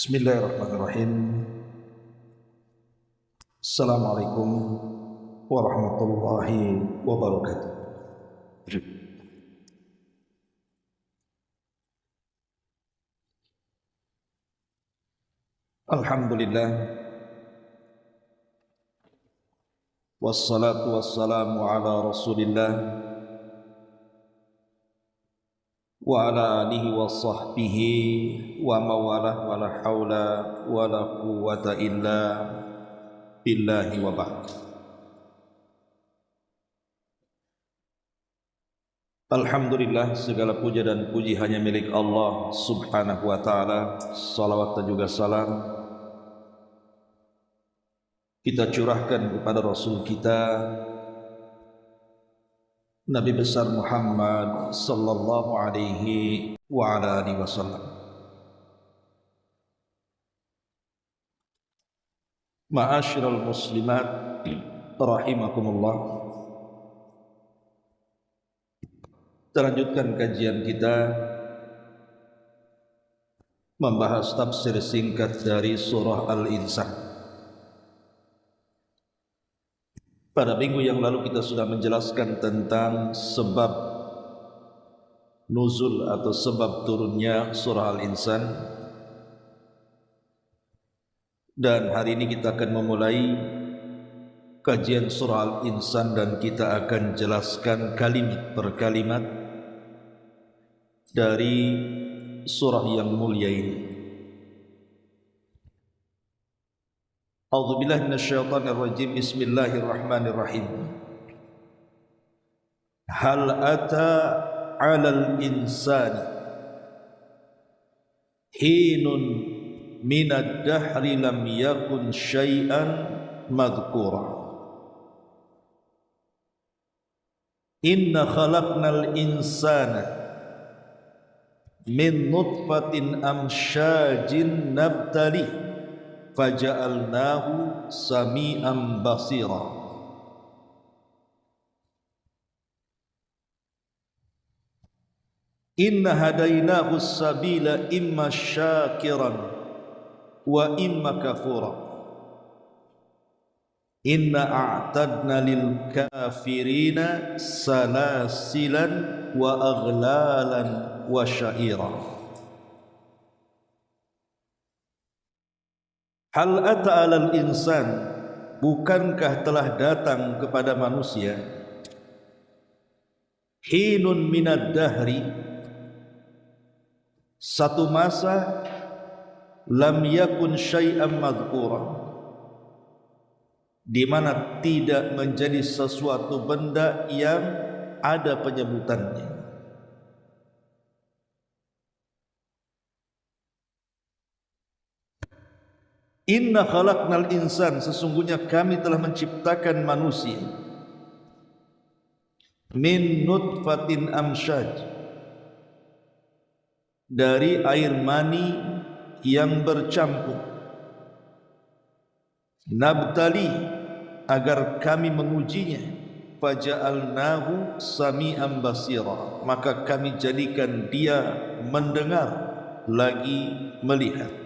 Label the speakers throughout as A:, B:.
A: Bismillahirrahmanirrahim. Assalamualaikum warahmatullahi wabarakatuh. Alhamdulillah, wassalatu wassalamu ala Rasulillah wa ala alihi wa sahbihi wa mawalah wa la hawla wa la quwwata illa billahi wa ba'd. Alhamdulillah, segala puja dan puji hanya milik Allah subhanahu wa ta'ala. Salawat dan juga salam kita curahkan kepada Rasul kita Nabi besar Muhammad sallallahu alaihi wa ala alihi wasallam. Ma'asyiral muslimat rahimakumullah. Terlanjutkan kajian kita membahas tafsir singkat dari surah Al-Insan. Pada minggu yang lalu kita sudah menjelaskan tentang sebab nuzul atau sebab turunnya surah Al-Insan. Dan hari ini kita akan memulai kajian surah Al-Insan dan kita akan jelaskan kalimat per kalimat dari surah yang mulia ini. A'udzubillahi minasyaitonir rajim. Bismillahirrahmanirrahim. Hal ata 'alal insani hinun minad dahri lam yakun syai'an madhkura. Inna khalaqnal insana min nutfatin amsyajin nabtali faja'alnahu sami'an basira. Inna hadainahu sabila imma syakiran wa imma kafura. Inna a'tadna lil kafirina salasilan wa aghlalan wa sya'ira. Hal ata 'alal insan, bukankah telah datang kepada manusia hinun minad dahri, satu masa lam yakun syai'an madhkura, di mana tidak menjadi sesuatu benda yang ada penyebutannya. Inna khalaqnal insan, sesungguhnya kami telah menciptakan manusia min nutfatin amsyaj, dari air mani yang bercampur, nabtali, agar kami mengujinya, faja'alnahu sami'an basira, maka kami jadikan dia mendengar lagi melihat.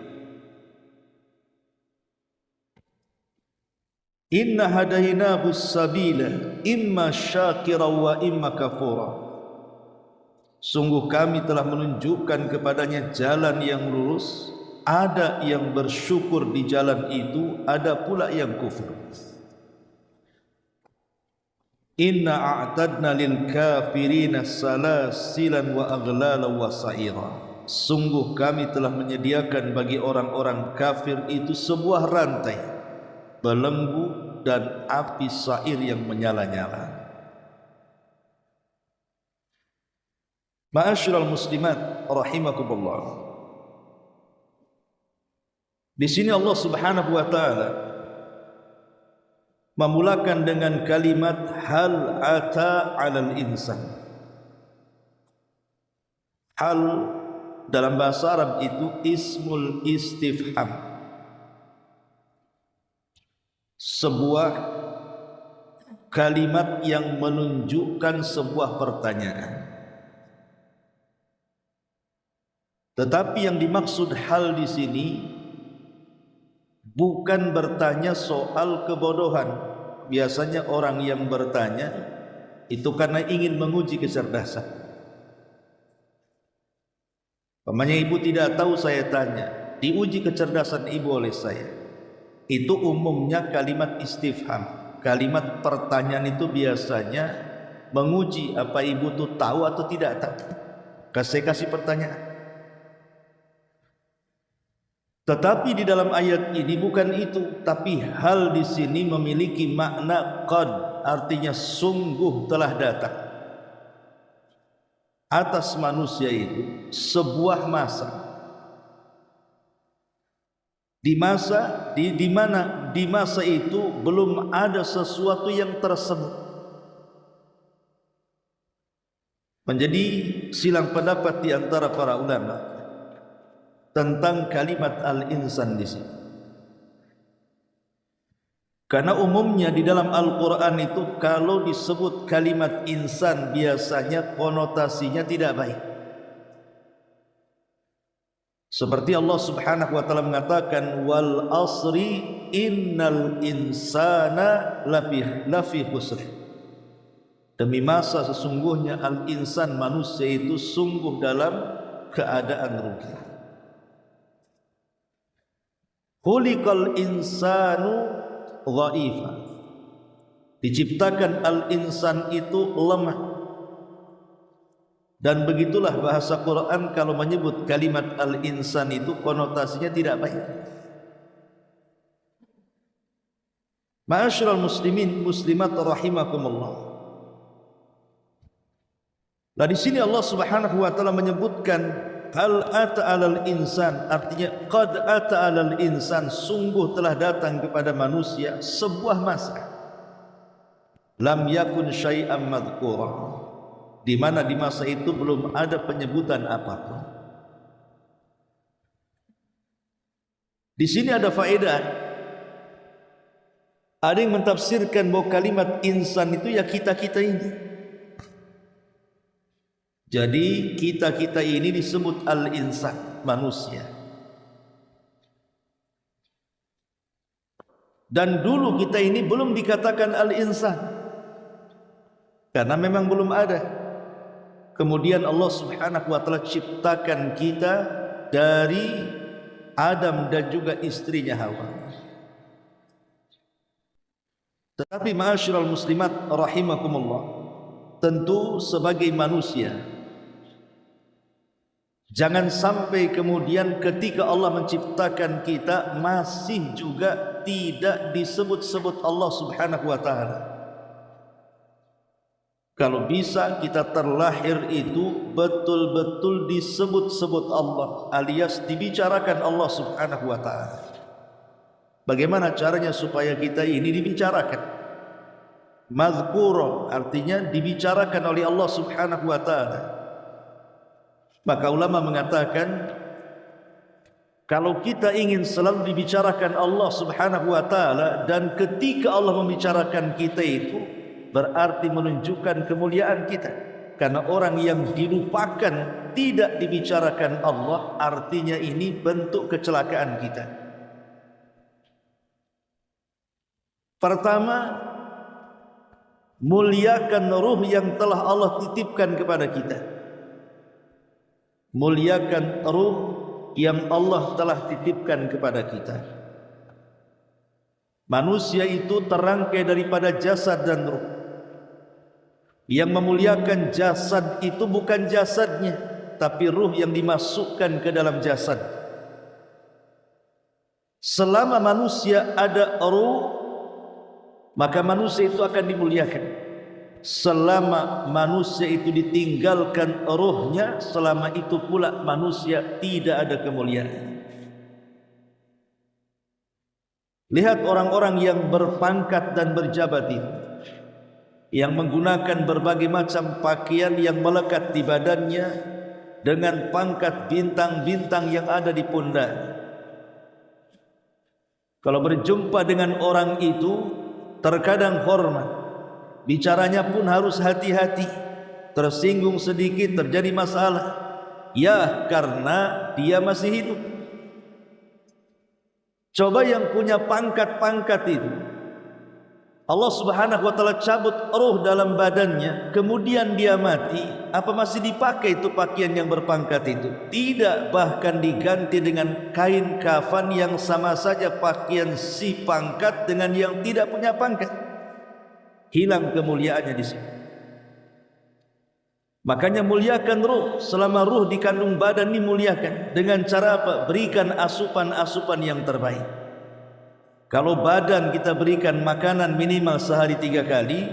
A: Inna hadainahu sabila imma syakira wa imma kafura, sungguh kami telah menunjukkan kepadanya jalan yang lurus, ada yang bersyukur di jalan itu, ada pula yang kufur. Inna a'tadna lil kafirina salasilan wa aghlalan wa sa'ira, sungguh kami telah menyediakan bagi orang-orang kafir itu sebuah rantai, belenggu dan api sair yang menyala-nyala. Ma'asyiral muslimat rahimakumullah. Di sini Allah Subhanahu wa taala memulakan dengan kalimat hal ata 'alal insan. Hal dalam bahasa Arab itu ismul istifham, sebuah kalimat yang menunjukkan sebuah pertanyaan. Tetapi yang dimaksud hal di sini bukan bertanya soal kebodohan. Biasanya orang yang bertanya itu karena ingin menguji kecerdasan. Pamannya ibu tidak tahu, saya tanya, diuji kecerdasan ibu oleh saya. Itu umumnya kalimat istifham. Kalimat pertanyaan itu biasanya menguji apa ibu itu tahu atau tidak tahu. Saya kasih pertanyaan. Tetapi di dalam ayat ini bukan itu, tapi hal di sini memiliki makna qad, artinya sungguh telah datang atas manusia itu sebuah masa. Di mana di masa itu belum ada sesuatu yang tersebut. Menjadi silang pendapat di antara para ulama tentang kalimat al-insan di sini. Karena umumnya di dalam Al-Quran itu kalau disebut kalimat insan biasanya konotasinya tidak baik. Seperti Allah Subhanahu wa taala mengatakan wal asri innal insana lafi khusr. Demi masa sesungguhnya al-insan manusia itu sungguh dalam keadaan rugi. Khuliqal insanu dha'ifa. Diciptakan al-insan itu lemah. Dan begitulah bahasa Quran kalau menyebut kalimat al-insan itu konotasinya tidak baik. Ma'asyiral muslimin muslimat rahimakumullah. Nah di sini Allah Subhanahu wa taala menyebutkan hal ata 'alal insan, artinya qad ata 'alal insan, sungguh telah datang kepada manusia sebuah masa lam yakun syai'an madhkura, di mana di masa itu belum ada penyebutan apapun. Di sini ada faedah. Ada yang mentafsirkan bahwa kalimat insan itu ya kita-kita ini. Jadi kita-kita ini disebut al-insan, manusia. Dan dulu kita ini belum dikatakan al-insan, karena memang belum ada. Kemudian Allah Subhanahu wa taala ciptakan kita dari Adam dan juga istrinya Hawa. Tetapi ma'asyiral muslimat rahimakumullah, tentu sebagai manusia jangan sampai kemudian ketika Allah menciptakan kita masih juga tidak disebut-sebut Allah Subhanahu wa taala. Kalau bisa kita terlahir itu betul-betul disebut-sebut Allah, alias dibicarakan Allah Subhanahu wa taala. Bagaimana caranya supaya kita ini dibicarakan? Mazkura artinya dibicarakan oleh Allah Subhanahu wa taala. Maka ulama mengatakan kalau kita ingin selalu dibicarakan Allah Subhanahu wa taala, dan ketika Allah membicarakan kita itu berarti menunjukkan kemuliaan kita. Karena orang yang dilupakan tidak dibicarakan Allah, artinya ini bentuk kecelakaan kita. Pertama, muliakan ruh yang telah Allah titipkan kepada kita. Muliakan ruh yang Allah telah titipkan kepada kita. Manusia itu terangkai daripada jasad dan ruh. Yang memuliakan jasad itu bukan jasadnya, tapi ruh yang dimasukkan ke dalam jasad. Selama manusia ada ruh, maka manusia itu akan dimuliakan. Selama manusia itu ditinggalkan ruhnya, selama itu pula manusia tidak ada kemuliaan. Lihat orang-orang yang berpangkat dan berjabat ini, yang menggunakan berbagai macam pakaian yang melekat di badannya dengan pangkat bintang-bintang yang ada di pundaknya. Kalau berjumpa dengan orang itu terkadang hormat, bicaranya pun harus hati-hati. Tersinggung sedikit terjadi masalah, ya karena dia masih hidup. Coba yang punya pangkat-pangkat itu, Allah Subhanahu wa taala cabut roh dalam badannya, kemudian dia mati, apa masih dipakai itu pakaian yang berpangkat itu? Tidak, bahkan diganti dengan kain kafan yang sama saja pakaian si pangkat dengan yang tidak punya pangkat. Hilang kemuliaannya di sini. Makanya muliakan ruh, selama ruh di kandung badan ini muliakan. Dengan cara apa? Berikan asupan-asupan yang terbaik. Kalau badan kita berikan makanan minimal sehari 3 kali,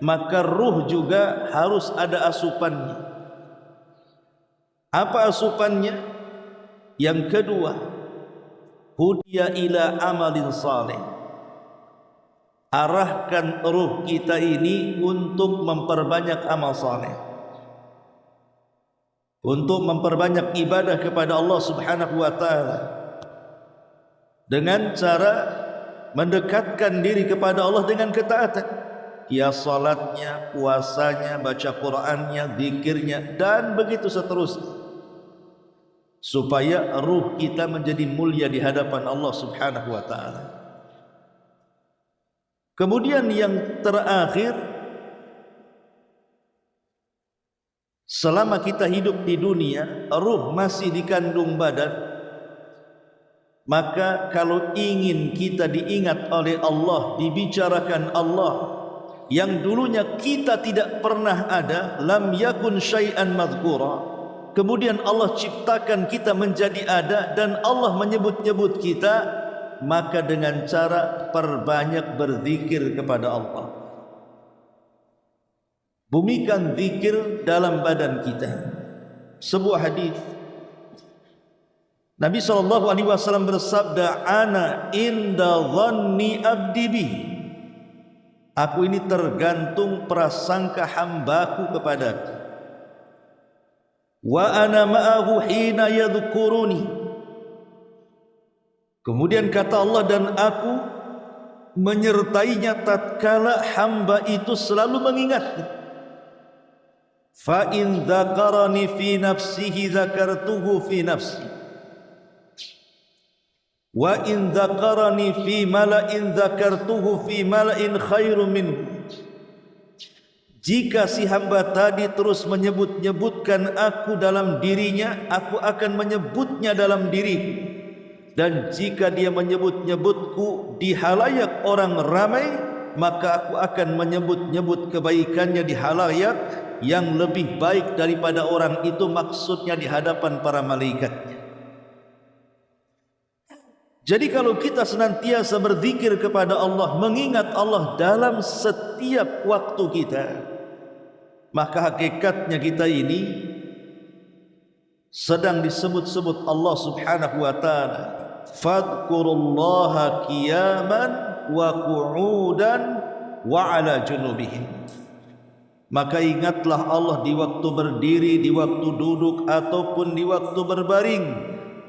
A: maka ruh juga harus ada asupannya. Apa asupannya? Yang kedua, hudiya ila amalin saleh. Arahkan ruh kita ini untuk memperbanyak amal saleh, untuk memperbanyak ibadah kepada Allah Subhanahu wa taala, dengan cara mendekatkan diri kepada Allah dengan ketaatan, ya salatnya, puasanya, baca Qur'annya, zikirnya, dan begitu seterusnya, supaya ruh kita menjadi mulia di hadapan Allah Subhanahu wa taala. Kemudian yang terakhir, selama kita hidup di dunia, ruh masih di kandung badan, maka kalau ingin kita diingat oleh Allah, dibicarakan Allah yang dulunya kita tidak pernah ada, lam yakun syai'an madhkura, kemudian Allah ciptakan kita menjadi ada dan Allah menyebut-nyebut kita, maka dengan cara perbanyak berzikir kepada Allah. Bumikan zikir dalam badan kita. Sebuah hadis Nabi SAW bersabda, ana inda dhanni abdi bi. Aku ini tergantung prasangka hambaku kepadaku. Wa ana ma'ahu hina yadhkuruni. Kemudian kata Allah, dan aku menyertainya tatkala hamba itu selalu mengingatnya. Fa in dzakarani fi nafsihi dzakartuhu fi nafsi, wa in dzakarani fi mala'in dzakartuhu fi mala'in khairum minhu. Jika si hamba tadi terus menyebut-nyebutkan aku dalam dirinya, aku akan menyebutnya dalam diriku. Dan jika dia menyebut-nyebutku di halayak orang ramai, maka aku akan menyebut-nyebut kebaikannya di halayak yang lebih baik daripada orang itu, maksudnya di hadapan para malaikatnya. Jadi kalau kita senantiasa berzikir kepada Allah, mengingat Allah dalam setiap waktu kita, maka hakikatnya kita ini sedang disebut-sebut Allah Subhanahu wa taala. Fadhkurullaha qiyaman wa qu'udan wa ala junubihim. Maka ingatlah Allah di waktu berdiri, di waktu duduk, ataupun di waktu berbaring.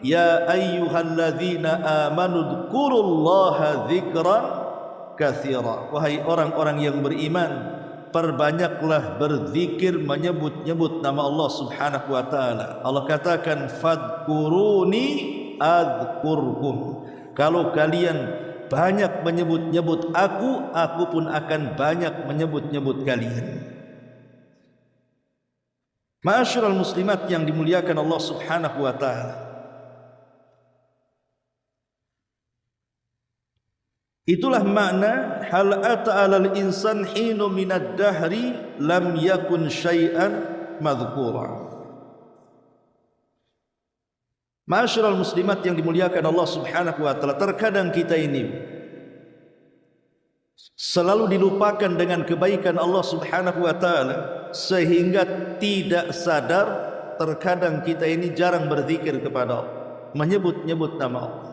A: Ya ayyuhalladzina amanu dzkurullaha dzikran katsira. Wahai orang-orang yang beriman, perbanyaklah berzikir, menyebut-nyebut nama Allah Subhanahu wa taala. Allah katakan, fadhkuruni adzkurkum. Kalau kalian banyak menyebut-nyebut aku pun akan banyak menyebut-nyebut kalian. Ma'asyiral muslimat yang dimuliakan Allah Subhanahu wa taala, itulah makna hal ata 'alal insan hinu minad dahri lam yakun syai'an madhkura. Ma'asyiral muslimat yang dimuliakan Allah Subhanahu wa taala, terkadang kita ini selalu dilupakan dengan kebaikan Allah Subhanahu wa taala, sehingga tidak sadar terkadang kita ini jarang berzikir kepada Allah, menyebut-nyebut nama Allah.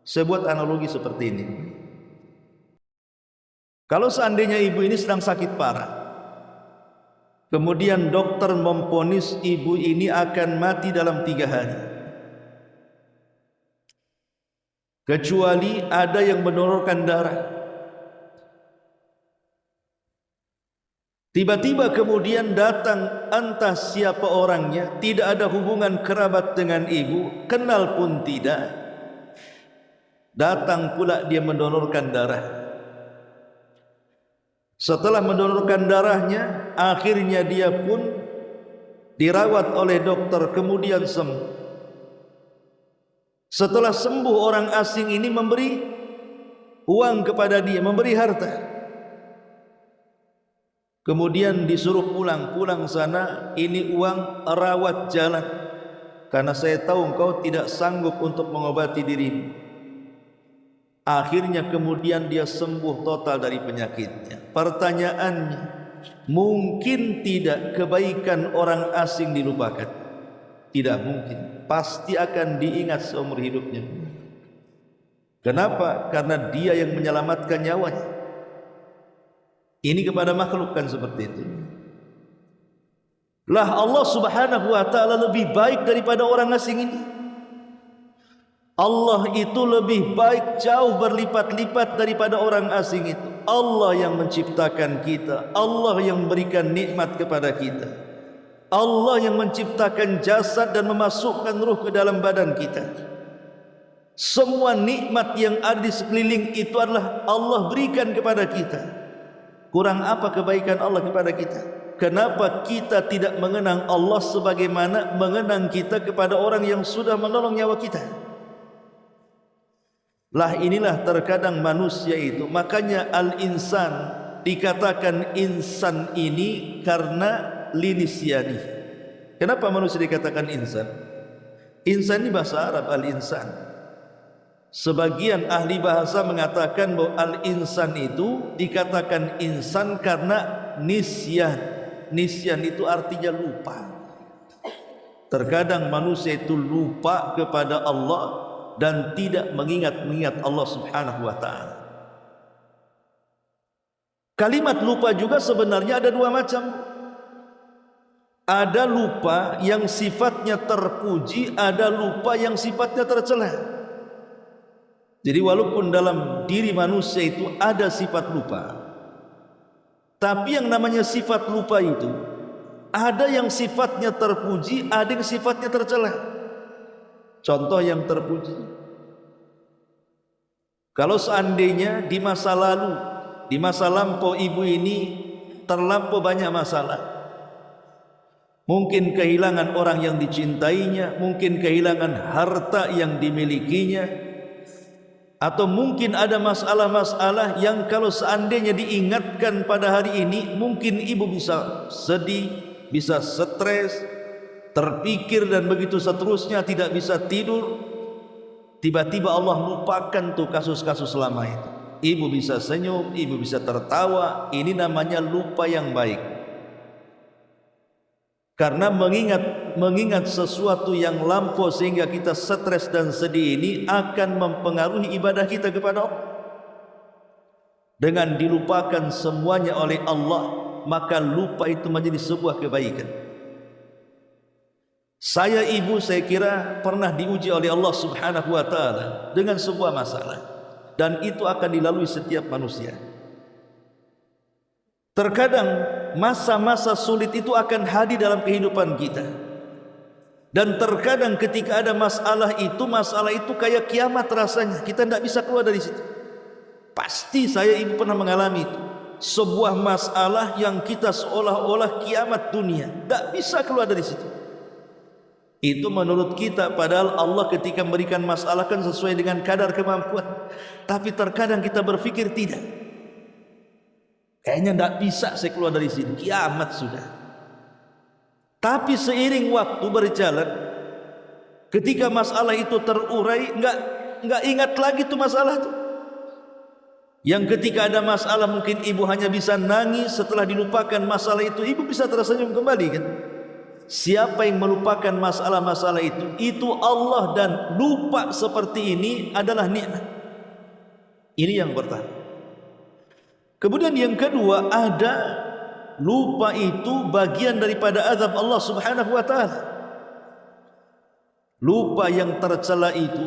A: Saya buat analogi seperti ini. Kalau seandainya ibu ini sedang sakit parah, kemudian dokter memvonis ibu ini akan mati dalam 3 hari, kecuali ada yang mendonorkan darah. Tiba-tiba kemudian datang entah siapa orangnya, tidak ada hubungan kerabat dengan ibu, kenal pun tidak. Datang pula dia mendonorkan darah. Setelah mendonorkan darahnya, akhirnya dia pun dirawat oleh dokter, kemudian sembuh. Setelah sembuh, orang asing ini memberi uang kepada dia, memberi harta. Kemudian disuruh pulang sana, ini uang rawat jalan, karena saya tahu engkau tidak sanggup untuk mengobati dirimu. Akhirnya kemudian dia sembuh total dari penyakitnya. Pertanyaannya, mungkin tidak kebaikan orang asing dilupakan? Tidak mungkin, pasti akan diingat seumur hidupnya. Kenapa? Karena dia yang menyelamatkan nyawanya. Ini kepada makhluk kan seperti itu. Lah Allah subhanahu wa ta'ala lebih baik daripada orang asing ini. Allah itu lebih baik jauh berlipat-lipat daripada orang asing itu. Allah yang menciptakan kita, Allah yang memberikan nikmat kepada kita, Allah yang menciptakan jasad dan memasukkan ruh ke dalam badan kita. Semua nikmat yang ada di sekeliling itu adalah Allah berikan kepada kita. Kurang apa kebaikan Allah kepada kita? Kenapa kita tidak mengenang Allah sebagaimana mengenang kita kepada orang yang sudah menolong nyawa kita? Lah inilah terkadang manusia itu. Makanya al-insan dikatakan insan ini karena linisyani. Kenapa manusia dikatakan insan? Insan ini bahasa Arab, al-insan. Sebagian ahli bahasa mengatakan bahwa al-insan itu dikatakan insan karena nisyan. Nisyan itu artinya lupa. Terkadang manusia itu lupa kepada Allah dan tidak mengingat Allah subhanahu wa ta'ala. Kalimat lupa juga sebenarnya ada dua macam. Ada lupa yang sifatnya terpuji, ada lupa yang sifatnya tercela. Jadi walaupun dalam diri manusia itu ada sifat lupa, tapi yang namanya sifat lupa itu ada yang sifatnya terpuji, ada yang sifatnya tercela. Contoh yang terpuji, kalau seandainya di masa lalu, di masa lampau ibu ini terlampau banyak masalah, mungkin kehilangan orang yang dicintainya, mungkin kehilangan harta yang dimilikinya, atau mungkin ada masalah-masalah yang kalau seandainya diingatkan pada hari ini, mungkin ibu bisa sedih, bisa stres, terpikir dan begitu seterusnya, tidak bisa tidur. Tiba-tiba Allah lupakan tuh kasus-kasus lama itu. Ibu bisa senyum, ibu bisa tertawa. Ini namanya lupa yang baik. Karena mengingat sesuatu yang lampau sehingga kita stres dan sedih ini akan mempengaruhi ibadah kita kepada Allah. Dengan dilupakan semuanya oleh Allah, maka lupa itu menjadi sebuah kebaikan. Saya ibu saya kira pernah diuji oleh Allah subhanahu wa ta'ala dengan sebuah masalah, dan itu akan dilalui setiap manusia. Terkadang masa-masa sulit itu akan hadir dalam kehidupan kita, dan terkadang ketika ada masalah itu kayak kiamat rasanya, kita tidak bisa keluar dari situ. Pasti saya ibu pernah mengalami itu, sebuah masalah yang kita seolah-olah kiamat dunia, tidak bisa keluar dari situ. Itu menurut kita, padahal Allah ketika memberikan masalah kan sesuai dengan kadar kemampuan. Tapi terkadang kita berpikir tidak, kayaknya tidak bisa saya keluar dari sini, kiamat sudah. Tapi seiring waktu berjalan, ketika masalah itu terurai, enggak ingat lagi tuh masalah itu. Yang ketika ada masalah mungkin ibu hanya bisa nangis, setelah dilupakan masalah itu ibu bisa tersenyum kembali kan. Siapa yang melupakan masalah-masalah itu Allah, dan lupa seperti ini adalah nikmat. Ini yang pertama. Kemudian yang kedua, ada lupa itu bagian daripada azab Allah subhanahu wa ta'ala. Lupa yang tercela itu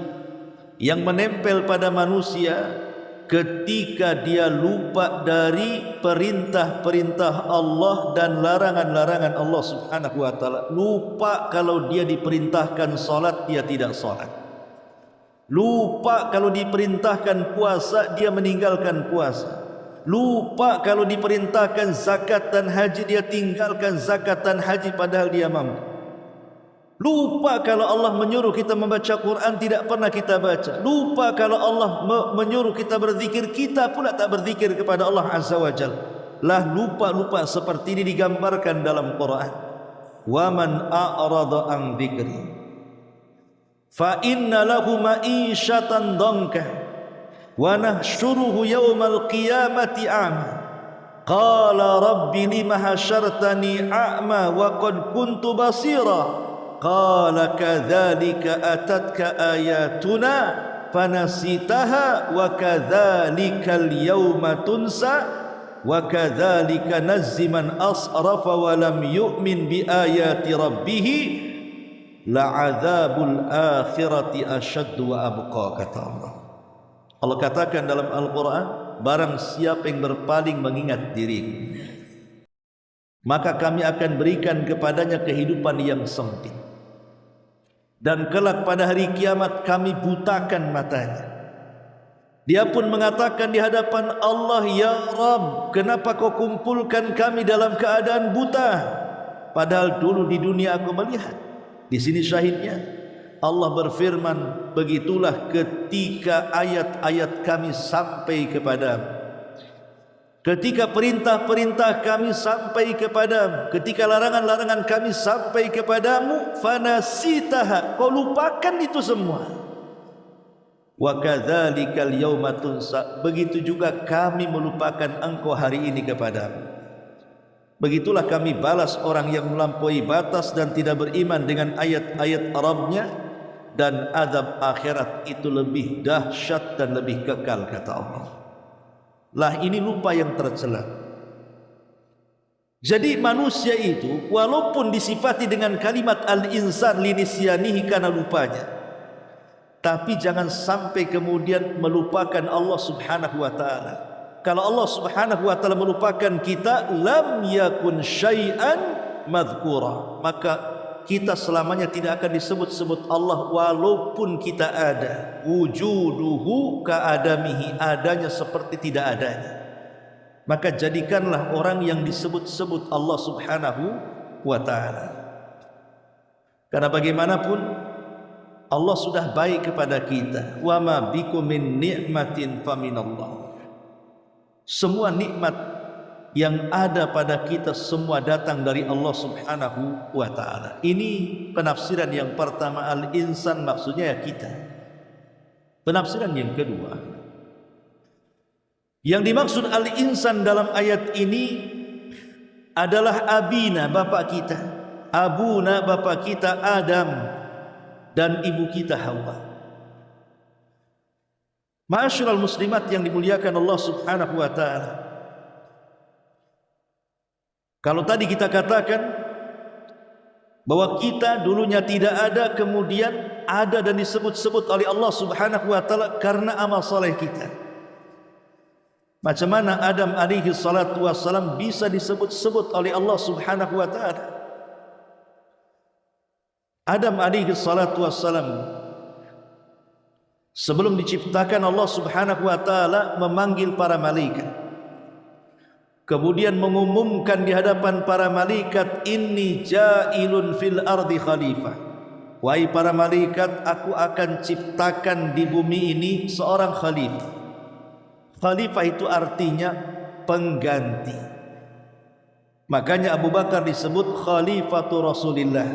A: yang menempel pada manusia ketika dia lupa dari perintah-perintah Allah dan larangan-larangan Allah subhanahu wa ta'ala. Lupa kalau dia diperintahkan salat, dia tidak salat. Lupa kalau diperintahkan puasa, dia meninggalkan puasa. Lupa kalau diperintahkan zakat dan haji, dia tinggalkan zakat dan haji padahal dia mampu. Lupa kalau Allah menyuruh kita membaca Quran, tidak pernah kita baca. Lupa kalau Allah menyuruh kita berzikir, kita pula tak berzikir kepada Allah Azza wa Jalla. Lah lupa-lupa seperti ini digambarkan dalam Quran. Wa man a'rada an dzikri fa inna lahu ma'isyatan dhanka wa nahsyuruhu yawmal qiyamati a'ma qala rabbi lima hasyartani a'ma wa qad kuntu basira qala kadzalika atatka ayatuna fanasitaha wa kadzalikal yawma tunsa wa kadzalika nazzi man asrafa wa lam yu'min bi ayati rabbih la'adzabul akhirati asyaddu wa abqa, kata Allah. Allah katakan dalam Al-Quran, barang siapa yang berpaling mengingat diriku, maka kami akan berikan kepadanya kehidupan yang sempit, dan kelak pada hari kiamat kami butakan matanya. Dia pun mengatakan di hadapan Allah, ya Rabb, kenapa kau kumpulkan kami dalam keadaan buta, padahal dulu di dunia aku melihat. Di sini syahidnya Allah berfirman, begitulah ketika ayat-ayat kami sampai kepadamu, ketika perintah-perintah kami sampai kepadamu, ketika larangan-larangan kami sampai kepadamu, fanasitaha, kau lupakan itu semua. Wa kadzalikal yauma tunsa, begitu juga kami melupakan engkau hari ini kepadamu. Begitulah kami balas orang yang melampaui batas dan tidak beriman dengan ayat-ayat Rabbnya, dan azab akhirat itu lebih dahsyat dan lebih kekal, kata Allah. Lah ini lupa yang tercela. Jadi manusia itu walaupun disifati dengan kalimat al-insan linisyanihi, karena lupanya, tapi jangan sampai kemudian melupakan Allah Subhanahu wa ta'ala. Kalau Allah Subhanahu wa ta'ala melupakan kita, lam yakun syai'an madhkura, maka kita selamanya tidak akan disebut-sebut Allah walaupun kita ada. Wujuduhu ka'adamihi, adanya seperti tidak adanya. Maka jadikanlah orang yang disebut-sebut Allah Subhanahu wa ta'ala. Karena bagaimanapun Allah sudah baik kepada kita. Wa ma bikum min ni'matin faminallah. Semua nikmat yang ada pada kita semua datang dari Allah Subhanahu wa ta'ala. Ini penafsiran yang pertama, al-insan maksudnya ya kita. Penafsiran yang kedua, yang dimaksud al-insan dalam ayat ini adalah abina, bapak kita, abuna, bapak kita Adam, dan ibu kita Hawa. Ma'asyiral muslimat yang dimuliakan Allah Subhanahu wa ta'ala, kalau tadi kita katakan bahwa kita dulunya tidak ada, kemudian ada dan disebut-sebut oleh Allah Subhanahu wa ta'ala karena amal saleh kita. Macam mana Adam alaihi salatu wassalam bisa disebut-sebut oleh Allah Subhanahu wa ta'ala? Adam alaihi salatu wassalam sebelum diciptakan, Allah Subhanahu wa ta'ala memanggil para malaikat, kemudian mengumumkan di hadapan para malaikat, inni ja'ilun fil ardi khalifah, wahai para malaikat, aku akan ciptakan di bumi ini seorang khalifah. Khalifah itu artinya pengganti. Makanya Abu Bakar disebut khalifatu Rasulillah,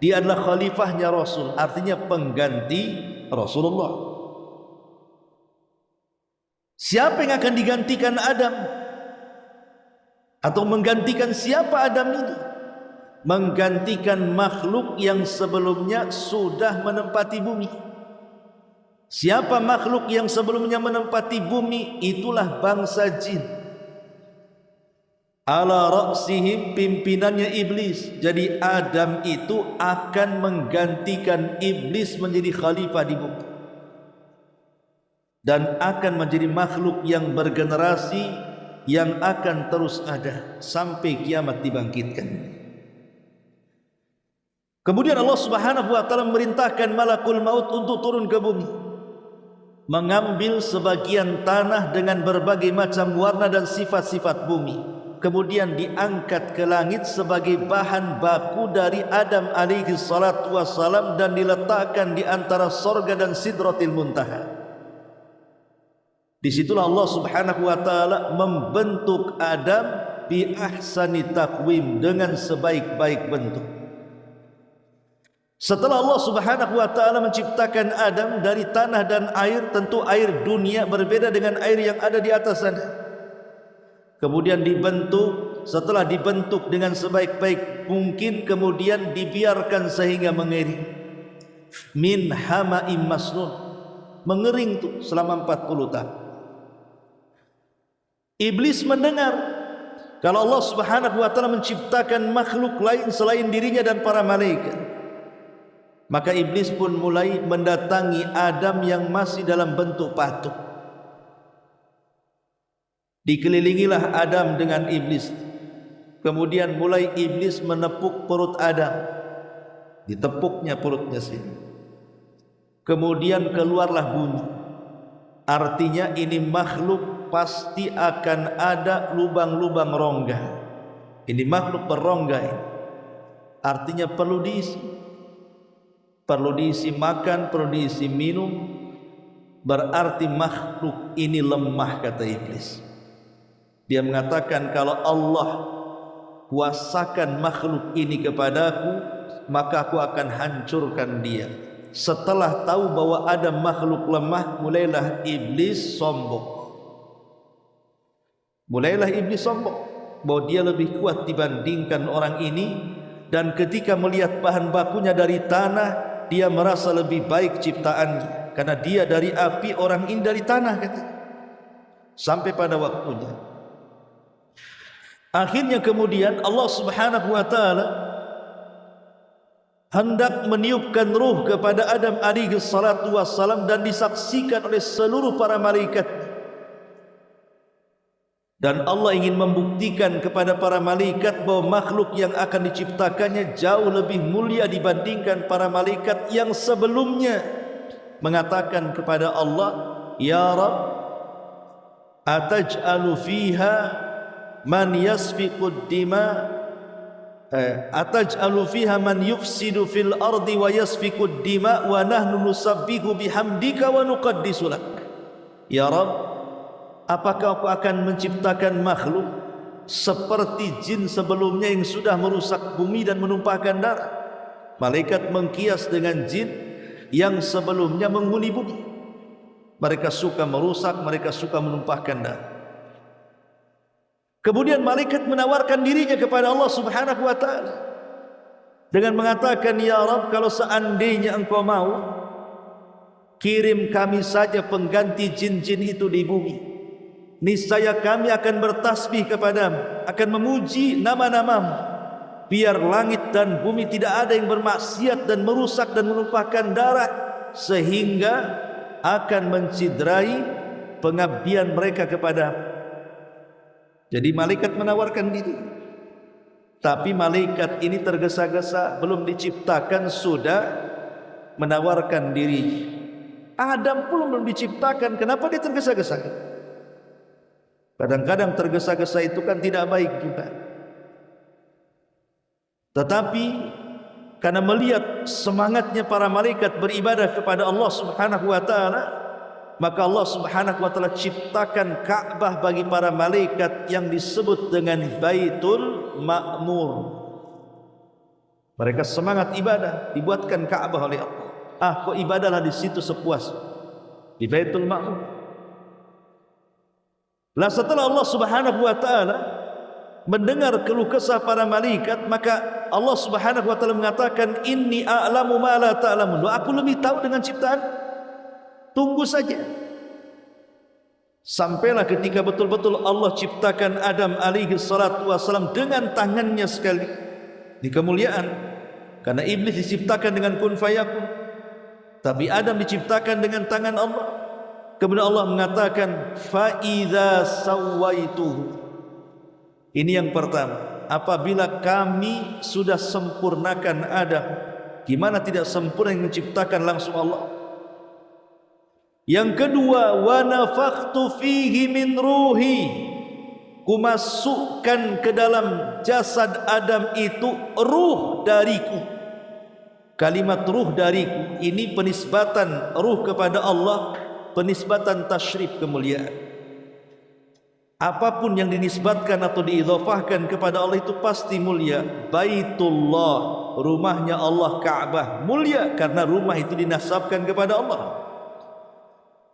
A: dia adalah khalifahnya Rasul, artinya pengganti Rasulullah. Siapa yang akan digantikan Adam? Atau menggantikan siapa Adam ini? Menggantikan makhluk yang sebelumnya sudah menempati bumi. Siapa makhluk yang sebelumnya menempati bumi? Itulah bangsa jin. Ala ra'sihim, pimpinannya iblis. Jadi Adam itu akan menggantikan iblis menjadi khalifah di bumi, dan akan menjadi makhluk yang bergenerasi, yang akan terus ada sampai kiamat dibangkitkan. Kemudian Allah Subhanahu wa ta'ala memerintahkan malakul maut untuk turun ke bumi. mengambil sebagian tanah dengan berbagai macam warna dan sifat-sifat bumi, kemudian diangkat ke langit sebagai bahan baku dari Adam alaihi salatu wassalam dan diletakkan di antara sorga dan Sidratil Muntaha. Disitulah Allah subhanahu wa ta'ala membentuk Adam bi ahsani taqwim, dengan sebaik-baik bentuk. Setelah Allah subhanahu wa ta'ala menciptakan Adam dari tanah dan air, tentu air dunia berbeda dengan air yang ada di atas sana. Kemudian dibentuk, setelah dibentuk dengan sebaik-baik mungkin, kemudian dibiarkan sehingga mengering. Min hama'im masnun, mengering tuh selama 40 tahun. Iblis mendengar kalau Allah subhanahu wa ta'ala menciptakan makhluk lain selain dirinya dan para malaikat. Maka iblis pun mulai mendatangi Adam yang masih dalam bentuk patung. Dikelilingilah Adam dengan iblis. Kemudian mulai iblis menepuk perut Adam. Ditepuknya perutnya sini. Kemudian keluarlah bunyi. Artinya ini makhluk pasti akan ada lubang-lubang rongga. Ini makhluk berrongga ini. Artinya perlu diisi. Perlu diisi makan, perlu diisi minum. Berarti makhluk ini lemah, kata iblis. Dia mengatakan, kalau Allah kuasakan makhluk ini kepadaku, maka aku akan hancurkan dia. Setelah tahu bahwa ada makhluk lemah, mulailah iblis sombong. Mulailah iblis sombong bahwa dia lebih kuat dibandingkan orang ini. Dan ketika melihat bahan bakunya dari tanah, dia merasa lebih baik ciptaannya, karena dia dari api, orang ini dari tanah, kata. Sampai pada waktunya akhirnya kemudian Allah subhanahu wa ta'ala hendak meniupkan ruh kepada Adam alaihi salatu wassalam, dan disaksikan oleh seluruh para malaikat. Dan Allah ingin membuktikan kepada para malaikat bahwa makhluk yang akan diciptakannya jauh lebih mulia dibandingkan para malaikat yang sebelumnya. Mengatakan kepada Allah, Ya Rabb, ataj'alu fiha man yasfiqud dima, ataj'alu fiha man yufsidu fil ardi wa yasfiqud dima wa nahnu nusabbihu bihamdika wa nuqaddisu lak. Ya Rabb, apakah kau akan menciptakan makhluk seperti jin sebelumnya yang sudah merusak bumi dan menumpahkan darah? Malaikat mengkias dengan jin yang sebelumnya menghuni bumi. Mereka suka merusak, mereka suka menumpahkan darah. Kemudian malaikat menawarkan dirinya kepada Allah subhanahu wa ta'ala dengan mengatakan, Ya Rabb, kalau seandainya engkau mau, kirim kami saja pengganti jin-jin itu di bumi. Niscaya kami akan bertasbih kepadamu, akan memuji nama-namamu, biar langit dan bumi tidak ada yang bermaksiat dan merusak dan menumpahkan darah, sehingga akan menciderai pengabdian mereka kepadamu. Jadi malaikat menawarkan diri. Tapi malaikat ini tergesa-gesa, belum diciptakan sudah menawarkan diri. Adam pun belum diciptakan, kenapa dia tergesa-gesa? Kadang-kadang tergesa-gesa itu kan tidak baik juga. Tetapi karena melihat semangatnya para malaikat beribadah kepada Allah subhanahu wa ta'ala, maka Allah subhanahu wa ta'ala ciptakan Ka'bah bagi para malaikat yang disebut dengan Baitul Ma'mur. Mereka semangat ibadah, dibuatkan Ka'bah oleh Allah. Kok ibadahlah di situ sepuas, di Baitul Ma'mur. Lah setelah Allah subhanahu wa ta'ala mendengar keluh kesah para malaikat, maka Allah subhanahu wa ta'ala mengatakan, Inni a'lamu ma la ta'lamun. Aku lebih tahu dengan ciptaan. Tunggu saja. Sampailah ketika betul-betul Allah ciptakan Adam alaihi salatu wassalam dengan tangannya sekali. Di kemuliaan. Karena iblis diciptakan dengan kun fayakun, tapi Adam diciptakan dengan tangan Allah. Kemudian Allah mengatakan, fa idza sawaituhu. Ini yang pertama, apabila kami sudah sempurnakan Adam. Gimana tidak sempurna yang menciptakan langsung Allah? Yang kedua, wa nafakhtu fihi min ruhi, kumasukkan ke dalam jasad Adam itu ruh dariku. Kalimat ruh dariku ini penisbatan ruh kepada Allah, penisbatan tasyrif kemuliaan. Apapun yang dinisbatkan atau diidhafahkan kepada Allah itu pasti mulia. Baitullah, rumahnya Allah, Ka'bah, mulia karena rumah itu dinasabkan kepada Allah.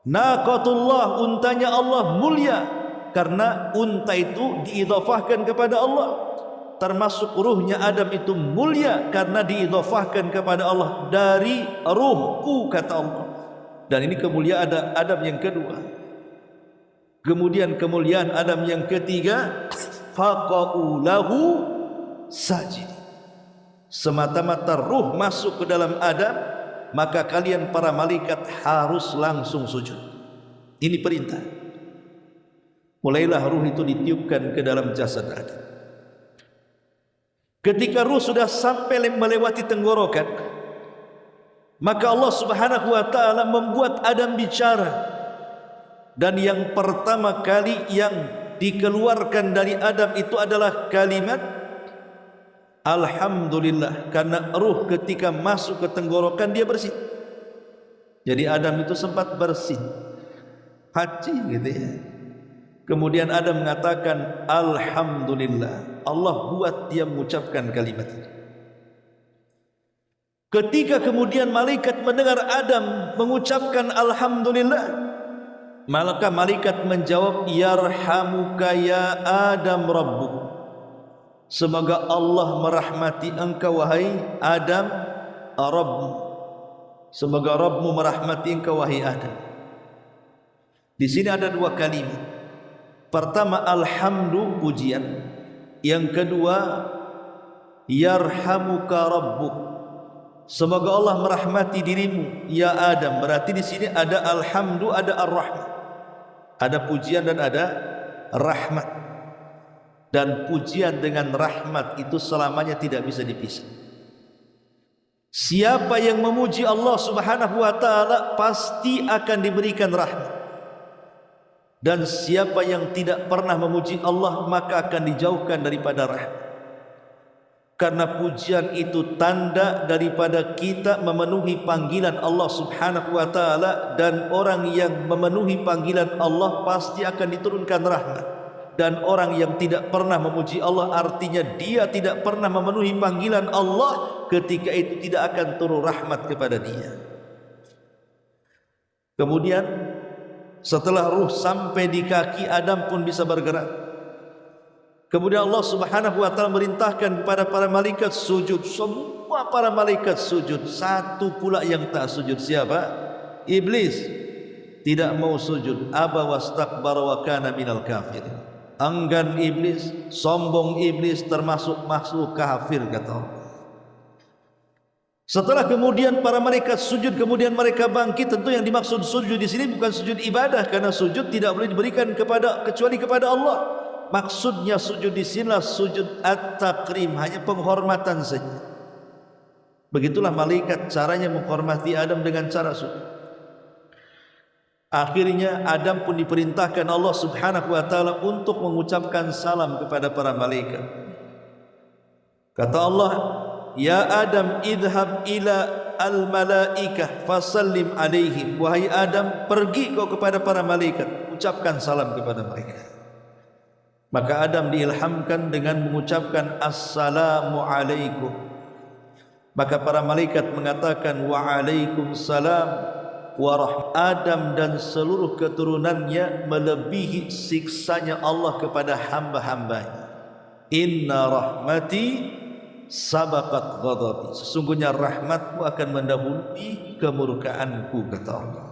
A: Naqatullah, untanya Allah, mulia karena unta itu diidhafahkan kepada Allah. Termasuk ruhnya Adam itu mulia karena diidhafahkan kepada Allah. Dari ruhku, kata Allah. Dan ini kemuliaan Adam yang kedua. Kemudian kemuliaan Adam yang ketiga, faqa'u lahu sajid. Semata-mata ruh masuk ke dalam Adam, maka kalian para malaikat harus langsung sujud. Ini perintah. Mulailah ruh itu ditiupkan ke dalam jasad Adam. Ketika ruh sudah sampai melewati tenggorokan, maka Allah Subhanahu wa taala membuat Adam bicara. Dan yang pertama kali yang dikeluarkan dari Adam itu adalah kalimat Alhamdulillah, karena ruh ketika masuk ke tenggorokan dia bersih. Jadi Adam itu sempat bersih, haji gitu ya. Kemudian Adam mengatakan Alhamdulillah, Allah buat dia mengucapkan kalimat ini. Ketika kemudian malaikat mendengar Adam mengucapkan Alhamdulillah, maka malaikat menjawab, yarhamuka ya Adam rabbuk, semoga Allah merahmati engkau wahai Adam, Rabbmu, semoga Rabbmu merahmati engkau wahai Adam. Di sini ada dua kalimat. Pertama alhamdu, pujian. Yang kedua yarhamuka rabbuk, semoga Allah merahmati dirimu ya Adam. Berarti di sini ada alhamdu, ada ar-rahmah. Ada pujian dan ada rahmat. Dan pujian dengan rahmat itu selamanya tidak bisa dipisah. Siapa yang memuji Allah Subhanahu wa taala pasti akan diberikan rahmat. Dan siapa yang tidak pernah memuji Allah maka akan dijauhkan daripada rahmat. Karena pujian itu tanda daripada kita memenuhi panggilan Allah Subhanahu wa taala, dan orang yang memenuhi panggilan Allah pasti akan diturunkan rahmat. Dan orang yang tidak pernah memuji Allah artinya dia tidak pernah memenuhi panggilan Allah, ketika itu tidak akan turun rahmat kepada dia. Kemudian setelah ruh sampai di kaki, Adam pun bisa bergerak. Kemudian Allah Subhanahu wa taala merintahkan kepada para malaikat sujud. Semua para malaikat sujud. Satu pula yang tak sujud, siapa? Iblis. Tidak mau sujud. Aba wastakbara wa kana minal kafirin. Enggan iblis, sombong iblis, termasuk makhluk kafir, kata Allah. Setelah kemudian para malaikat sujud, kemudian mereka bangkit. Tentu yang dimaksud sujud di sini bukan sujud ibadah, karena sujud tidak boleh diberikan kecuali kepada Allah. Maksudnya sujud di sini sujud at-takrim, hanya penghormatan saja. Begitulah malaikat caranya menghormati Adam dengan cara sujud. Akhirnya Adam pun diperintahkan Allah Subhanahu wa taala untuk mengucapkan salam kepada para malaikat. Kata Allah, ya Adam idhab ila al-malaikah fasallim alaihim. Wahai Adam, pergi kau kepada para malaikat, ucapkan salam kepada mereka. Maka Adam diilhamkan dengan mengucapkan assalamu alaikum. Maka para malaikat mengatakan waalaikumsalam warahmatullahi. Adam dan seluruh keturunannya melebihi siksanya Allah kepada hamba-hambanya. Inna rahmati sabaqat ghadabi, sesungguhnya rahmatku akan mendahului kemurkaanku, kata Allah.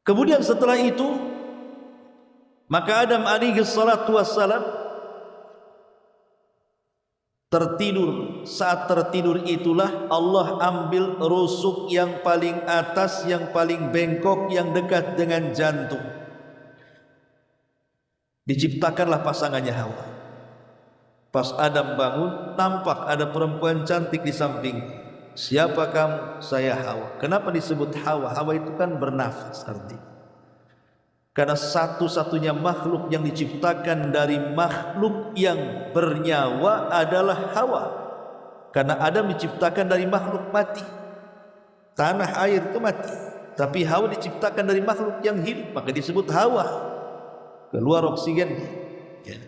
A: Kemudian setelah itu, maka Adam alaihi salatu wassalam tertidur. Saat tertidur itulah Allah ambil rusuk yang paling atas, yang paling bengkok, yang dekat dengan jantung. Diciptakanlah pasangannya Hawa. Pas Adam bangun, tampak ada perempuan cantik di samping. Siapa kamu? Saya Hawa. Kenapa disebut Hawa? Hawa itu kan bernafas artinya. Karena satu-satunya makhluk yang diciptakan dari makhluk yang bernyawa adalah Hawa. Karena Adam diciptakan dari makhluk mati. Tanah air itu mati. Tapi Hawa diciptakan dari makhluk yang hidup, maka disebut Hawa. Keluar oksigen. Ya.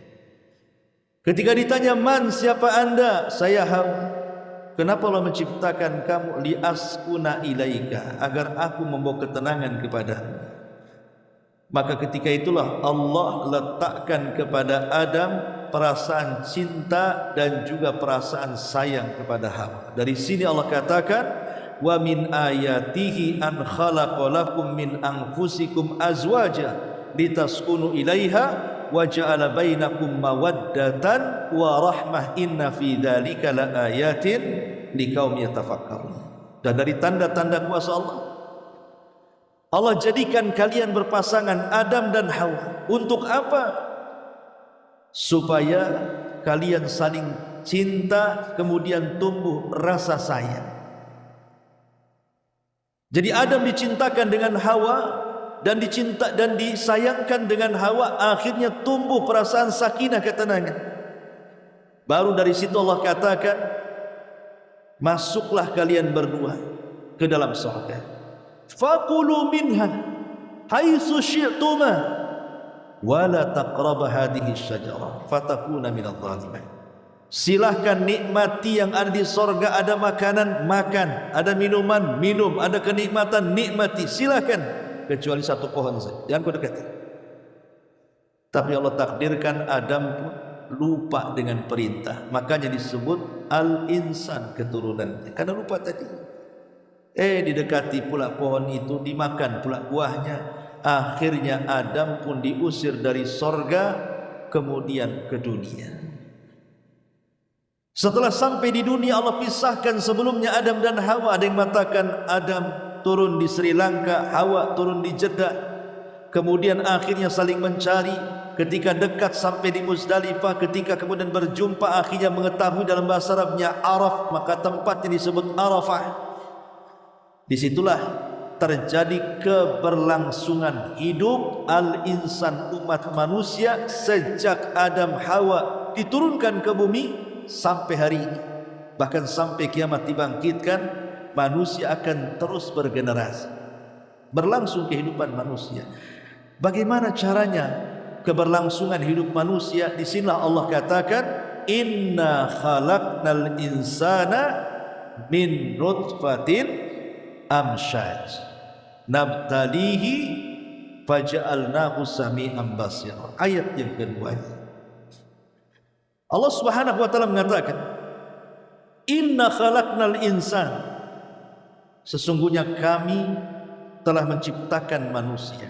A: Ketika ditanya, man, siapa anda? Saya Hawa. Kenapa Allah menciptakan kamu? Liaskuna ilaika, agar aku membawa ketenangan kepadamu. Maka ketika itulah Allah letakkan kepada Adam perasaan cinta dan juga perasaan sayang kepada Hawa. Dari sini Allah katakan, wa min ayatihi an khalaqalakum min anfusikum azwaja litaskunu ilaiha wa ja'ala bainakum mawaddatan wa rahmah inna fi dzalika laayatin liqaumin yatafakkarun. Dan dari tanda-tanda kuasa Allah jadikan kalian berpasangan Adam dan Hawa. Untuk apa? Supaya kalian saling cinta, kemudian tumbuh rasa sayang. Jadi Adam dicintakan dengan Hawa dan disayangkan dengan Hawa, akhirnya tumbuh perasaan sakinah, ketenangan. Baru dari situ Allah katakan, masuklah kalian berdua ke dalam surga. Fakulu minha haitsu syi'tuma wa la taqrabu hadhihi syajarah fatakuna minadh dhalimin. Silahkan nikmati yang ada di sorga. Ada makanan, makan. Ada minuman, minum. Ada kenikmatan, nikmati. Silahkan, kecuali satu pohon saja, jangan kau dekati. Tapi Allah takdirkan Adam pun lupa dengan perintah, makanya disebut al-insan keturunannya, karena lupa tadi. Didekati pula pohon itu, dimakan pula buahnya. Akhirnya Adam pun diusir dari sorga, kemudian ke dunia. Setelah sampai di dunia, Allah pisahkan sebelumnya Adam dan Hawa. Ada yang mengatakan Adam turun di Sri Lanka, Hawa turun di Jeddah. Kemudian akhirnya saling mencari. Ketika dekat sampai di Muzdalifah, ketika kemudian berjumpa, akhirnya mengetahui dalam bahasa Arabnya Araf, maka tempatnya disebut Arafah. Disitulah terjadi keberlangsungan hidup al-insan, umat manusia, sejak Adam Hawa diturunkan ke bumi sampai hari ini. Bahkan sampai kiamat dibangkitkan, manusia akan terus bergenerasi, berlangsung kehidupan manusia. Bagaimana caranya keberlangsungan hidup manusia? Di sinilah Allah katakan, inna khalaqnal insana min nutfatin amsyaj nabtalihi faja'alnahu sami'an basira. Ayat yang kedua, Allah Subhanahu wa taala mengatakan, inna khalaqnal insan, sesungguhnya kami telah menciptakan manusia,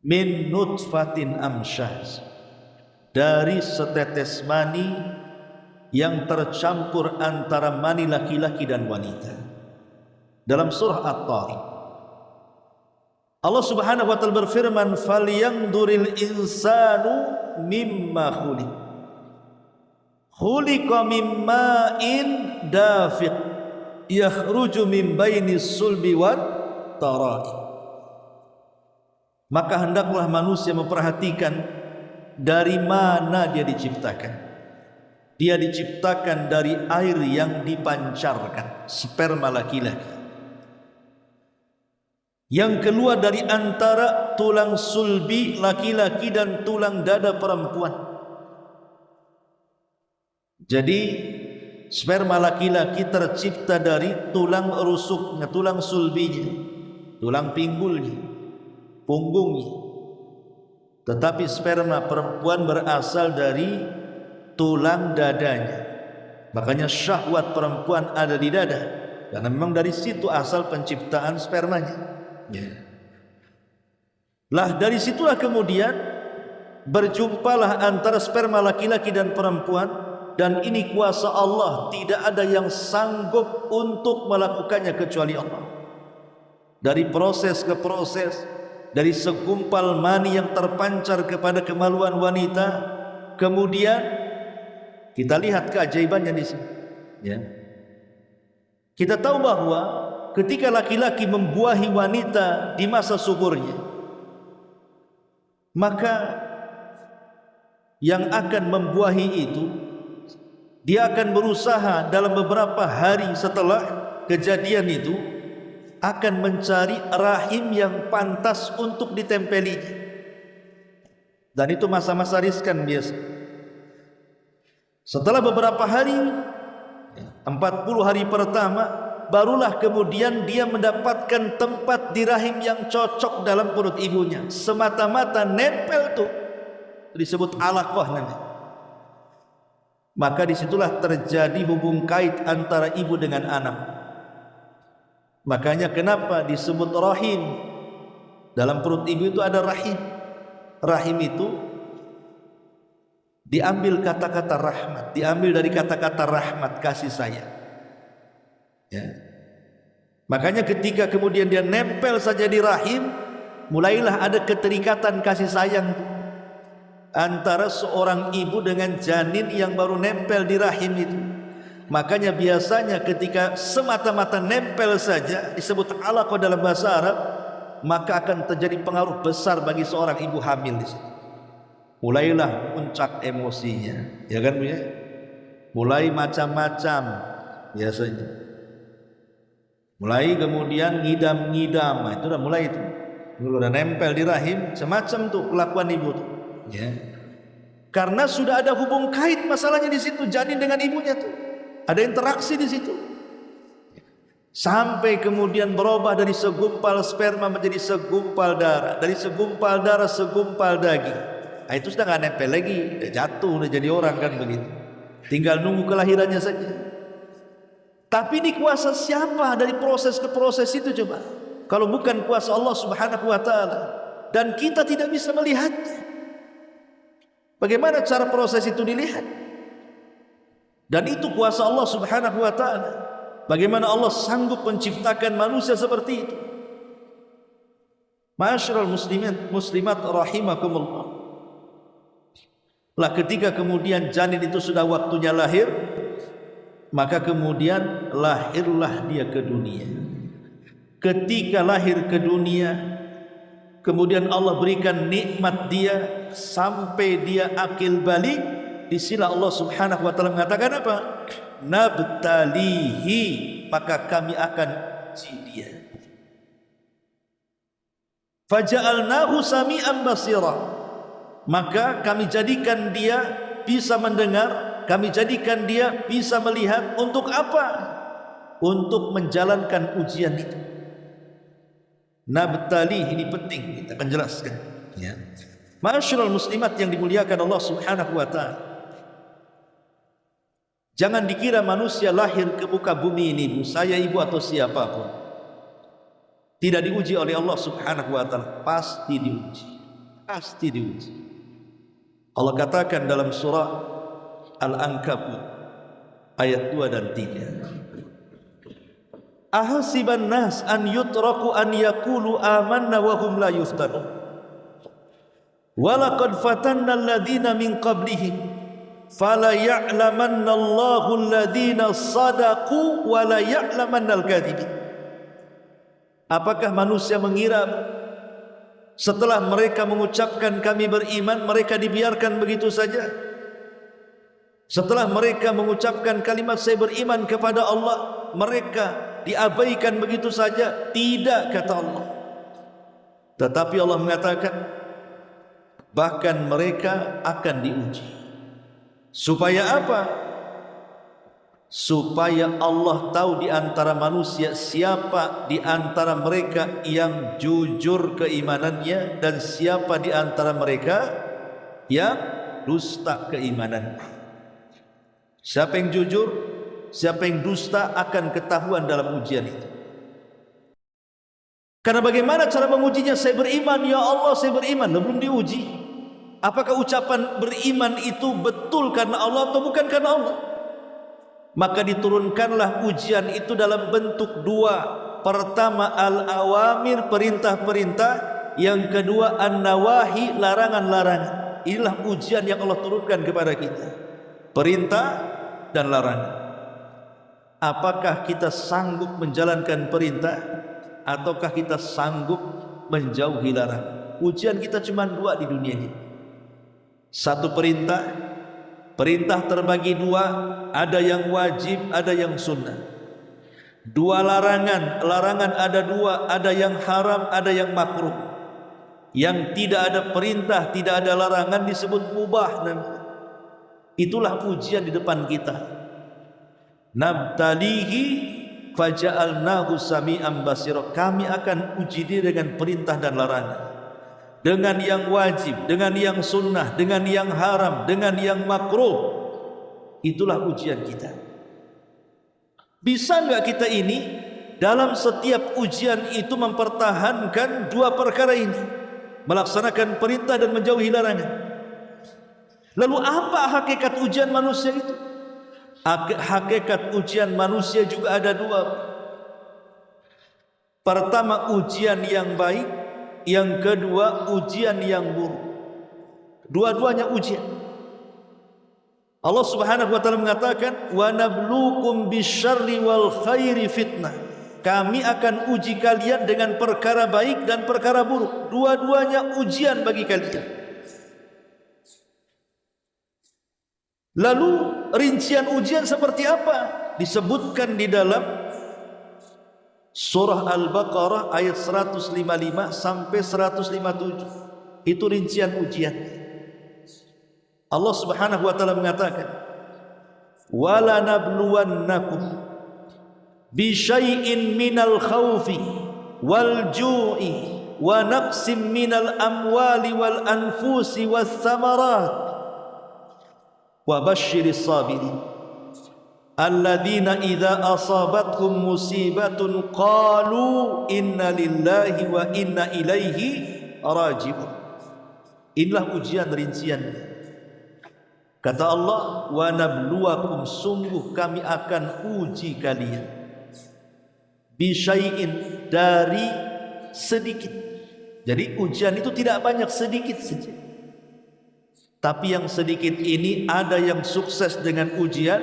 A: min nutfatin amsyaj, dari setetes mani yang tercampur antara mani laki-laki dan wanita. Dalam surah At-Tariq, Allah Subhanahu wa taala berfirman, falyanzuril insanu mimma khuliq, khuliqa mimma in dafiq yakhruju min bainis sulbi wat tara'i. Maka hendaklah manusia memperhatikan dari mana dia diciptakan. Dia diciptakan dari air yang dipancarkan, sperma laki-laki, yang keluar dari antara tulang sulbi laki-laki dan tulang dada perempuan. Jadi sperma laki-laki tercipta dari tulang rusuknya, tulang sulbinya, tulang pinggulnya, punggungnya. Tetapi sperma perempuan berasal dari tulang dadanya. Makanya syahwat perempuan ada di dada, karena memang dari situ asal penciptaan spermanya. Lah dari situlah kemudian berjumpalah antara sperma laki-laki dan perempuan, dan ini kuasa Allah, tidak ada yang sanggup untuk melakukannya kecuali Allah. Dari proses ke proses, dari segumpal mani yang terpancar kepada kemaluan wanita, kemudian kita lihat keajaibannya di sini, ya. Kita tahu bahwa ketika laki-laki membuahi wanita di masa suburnya, maka yang akan membuahi itu, dia akan berusaha dalam beberapa hari setelah kejadian itu akan mencari rahim yang pantas untuk ditempelinya. Dan itu masa-masa riskan biasa. Setelah beberapa hari, 40 hari pertama, barulah kemudian dia mendapatkan tempat di rahim yang cocok dalam perut ibunya. Semata-mata nempel tuh, disebut alaqah nanti. Maka disitulah terjadi hubung kait antara ibu dengan anak. Makanya kenapa disebut rahim? Dalam perut ibu itu ada rahim. Rahim itu diambil kata-kata rahmat, diambil dari kata-kata rahmat, kasih sayang. Ya. Makanya ketika kemudian dia nempel saja di rahim, mulailah ada keterikatan kasih sayang antara seorang ibu dengan janin yang baru nempel di rahim itu. Makanya biasanya ketika semata-mata nempel saja disebut alaqah dalam bahasa Arab, maka akan terjadi pengaruh besar bagi seorang ibu hamil di situ. Mulailah puncak emosinya, ya kan Bu ya? Mulai macam-macam biasanya. Mulai kemudian ngidam-ngidam, itu udah mulai itu. Kalau udah nempel di rahim, semacam tuh kelakuan ibu tuh, ya. Karena sudah ada hubung kait masalahnya di situ, janin dengan ibunya tuh. Ada interaksi di situ. Sampai kemudian berubah dari segumpal sperma menjadi segumpal darah, dari segumpal darah segumpal daging. Nah, itu sudah nggak nempel lagi, udah jatuh, udah jadi orang kan begitu. Tinggal nunggu kelahirannya saja. Tapi ini kuasa siapa dari proses ke proses itu coba? Kalau bukan kuasa Allah Subhanahu wa taala, dan kita tidak bisa melihatnya. Bagaimana cara proses itu dilihat? Dan itu kuasa Allah Subhanahu wa taala. Bagaimana Allah sanggup menciptakan manusia seperti itu? Ma'asyiral muslimin muslimat rahimakumullah. Lah ketika kemudian janin itu sudah waktunya lahir, maka kemudian lahirlah dia ke dunia. Ketika lahir ke dunia, kemudian Allah berikan nikmat dia sampai dia akil balik. Di sini Allah Subhanahu wa taala mengatakan apa? Nabtalihi, maka kami akan uji dia. Faja'alnahu sami'an basira, maka kami jadikan dia bisa mendengar, kami jadikan dia bisa melihat. Untuk apa? Untuk menjalankan ujian itu. Nabtalihi ini penting, kita akan jelaskan ya. Ma'asyiral muslimat yang dimuliakan Allah Subhanahu wa taala, jangan dikira manusia lahir ke muka bumi ini, Bu, saya, ibu atau siapapun, tidak diuji oleh Allah Subhanahu wa taala. Pasti diuji. Pasti diuji. Allah katakan dalam surah Al-Ankabut ayat 2 dan 3. Ahasiban nas an yutraku an yaqulu amanna wa hum la yuftanun. Wa laqad fatanna alladhina min qablihim fala ya'lamanna Allahu alladhina sadaqu wa la ya'lamanna al-kadhibin. Apakah manusia mengira setelah mereka mengucapkan kami beriman, mereka dibiarkan begitu saja? Setelah mereka mengucapkan kalimat saya beriman kepada Allah, mereka diabaikan begitu saja? Tidak, kata Allah. Tetapi Allah mengatakan bahkan mereka akan diuji. Supaya apa? Supaya Allah tahu di antara manusia siapa di antara mereka yang jujur keimanannya dan siapa di antara mereka yang dusta keimanannya. Siapa yang jujur, siapa yang dusta akan ketahuan dalam ujian itu. Karena bagaimana cara mengujinya? Saya beriman, ya Allah saya beriman, belum diuji. Apakah ucapan beriman itu betul karena Allah atau bukan karena Allah? Maka diturunkanlah ujian itu dalam bentuk dua. Pertama al-awamir, perintah-perintah. Yang kedua an-nawahi, larangan-larangan. Inilah ujian yang Allah turunkan kepada kita. Perintah dan larangan. Apakah kita sanggup menjalankan perintah ataukah kita sanggup menjauhi larangan? Ujian kita cuma dua di dunia ini. Satu perintah terbagi dua, ada yang wajib, ada yang sunnah. Dua larangan ada dua, ada yang haram, ada yang makruh. Yang tidak ada perintah, tidak ada larangan disebut mubah. Itulah ujian di depan kita. Nabtalihi faja'alnahu sami'an basira. Kami akan uji dia dengan perintah dan larangan, dengan yang wajib, dengan yang sunnah, dengan yang haram, dengan yang makruh. Itulah ujian kita. Bisa enggak kita ini dalam setiap ujian itu mempertahankan dua perkara ini, melaksanakan perintah dan menjauhi larangan? Lalu apa hakikat ujian manusia itu? Hakikat ujian manusia juga ada dua. Pertama, ujian yang baik. Yang kedua, ujian yang buruk. Dua-duanya ujian. Allah Subhanahu wa taala mengatakan, "Wa nabluukum bisyarri wal khairi fitnah." Kami akan uji kalian dengan perkara baik dan perkara buruk. Dua-duanya ujian bagi kalian. Lalu rincian ujian seperti apa? Disebutkan di dalam surah Al-Baqarah ayat 155 sampai 157. Itu rincian ujian. Allah Subhanahu wa taala mengatakan, "Wala nabluwannakum bi syai'in minal khaufi wal ju'i wa naqsim minal amwali wal anfusi was samarat wa basyiris sabirin alladzina idza asabatkum musibatun qalu inna lillahi wa inna ilaihi raji'un." Inilah ujian rinciannya. Kata Allah, "Wa nabluwakum," sungguh kami akan uji kalian, bisyai'in, dari sedikit. Jadi ujian itu tidak banyak, sedikit saja. Tapi yang sedikit ini ada yang sukses dengan ujian,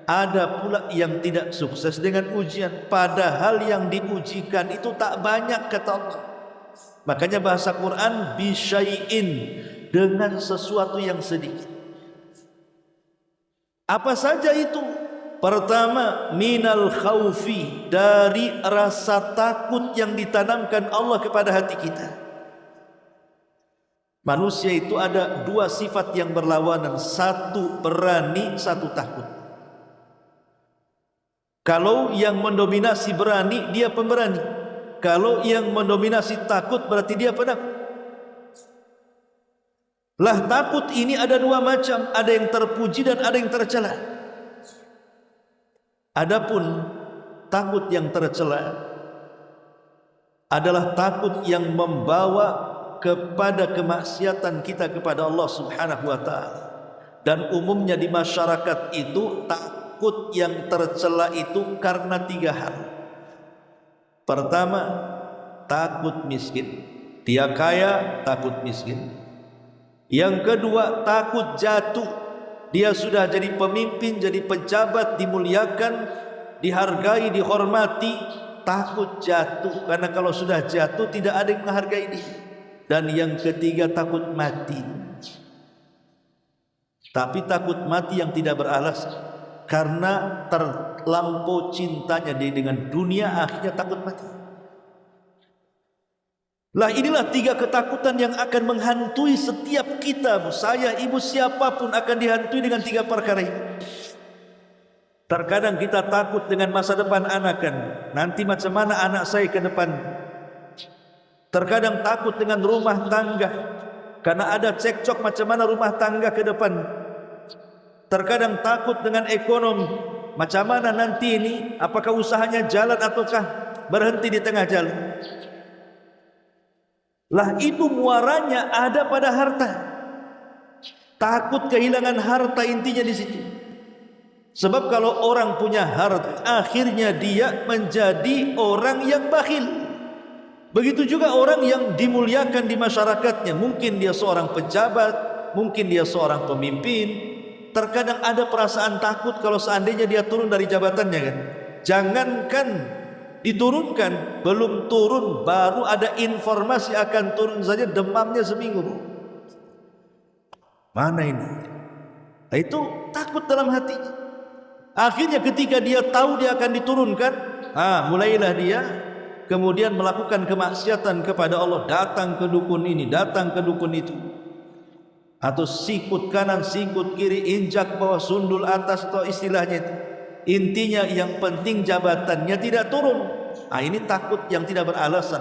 A: ada pula yang tidak sukses dengan ujian. Padahal yang diujikan itu tak banyak, kata Allah. Makanya bahasa Quran bisyai'in, dengan sesuatu yang sedikit. Apa saja itu? Pertama, minal khaufi, dari rasa takut yang ditanamkan Allah kepada hati kita. Manusia itu ada dua sifat yang berlawanan, satu berani, satu takut. Kalau yang mendominasi berani, dia pemberani. Kalau yang mendominasi takut, berarti dia penakut. Lah, takut ini ada dua macam, ada yang terpuji dan ada yang tercela. Adapun takut yang tercela adalah takut yang membawa kepada kemaksiatan kita kepada Allah Subhanahu wa taala. Dan umumnya di masyarakat itu takut yang tercela itu karena tiga hal. Pertama, takut miskin. Dia kaya, takut miskin. Yang kedua, takut jatuh. Dia sudah jadi pemimpin, jadi pejabat, dimuliakan, dihargai, dihormati, takut jatuh. Karena kalau sudah jatuh tidak ada yang menghargai dia. Dan yang ketiga, takut mati. Tapi takut mati yang tidak beralasan, karena terlampau cintanya dia dengan dunia, akhirnya takut mati. Lah, inilah tiga ketakutan yang akan menghantui setiap kita. Saya, ibu, siapapun akan dihantui dengan tiga perkara ini. Terkadang kita takut dengan masa depan anak, kan, nanti macam mana anak saya ke depan. Terkadang takut dengan rumah tangga, karena ada cekcok macam mana rumah tangga ke depan. Terkadang takut dengan ekonomi, macam mana nanti ini, apakah usahanya jalan ataukah berhenti di tengah jalan. Lah, itu muaranya ada pada harta. Takut kehilangan harta, intinya di situ. Sebab kalau orang punya harta, akhirnya dia menjadi orang yang bakhil. Begitu juga orang yang dimuliakan di masyarakatnya. Mungkin dia seorang pejabat, mungkin dia seorang pemimpin, terkadang ada perasaan takut kalau seandainya dia turun dari jabatannya kan. Jangankan diturunkan, belum turun baru ada informasi akan turun saja demamnya seminggu. Mana ini? Nah, itu takut dalam hati. Akhirnya ketika dia tahu dia akan diturunkan, mulailah dia kemudian melakukan kemaksiatan kepada Allah, datang ke dukun ini, datang ke dukun itu, atau sikut kanan, sikut kiri, injak bawah, sundul atas, atau istilahnya itu. Intinya yang penting jabatannya tidak turun. Ini takut yang tidak beralasan,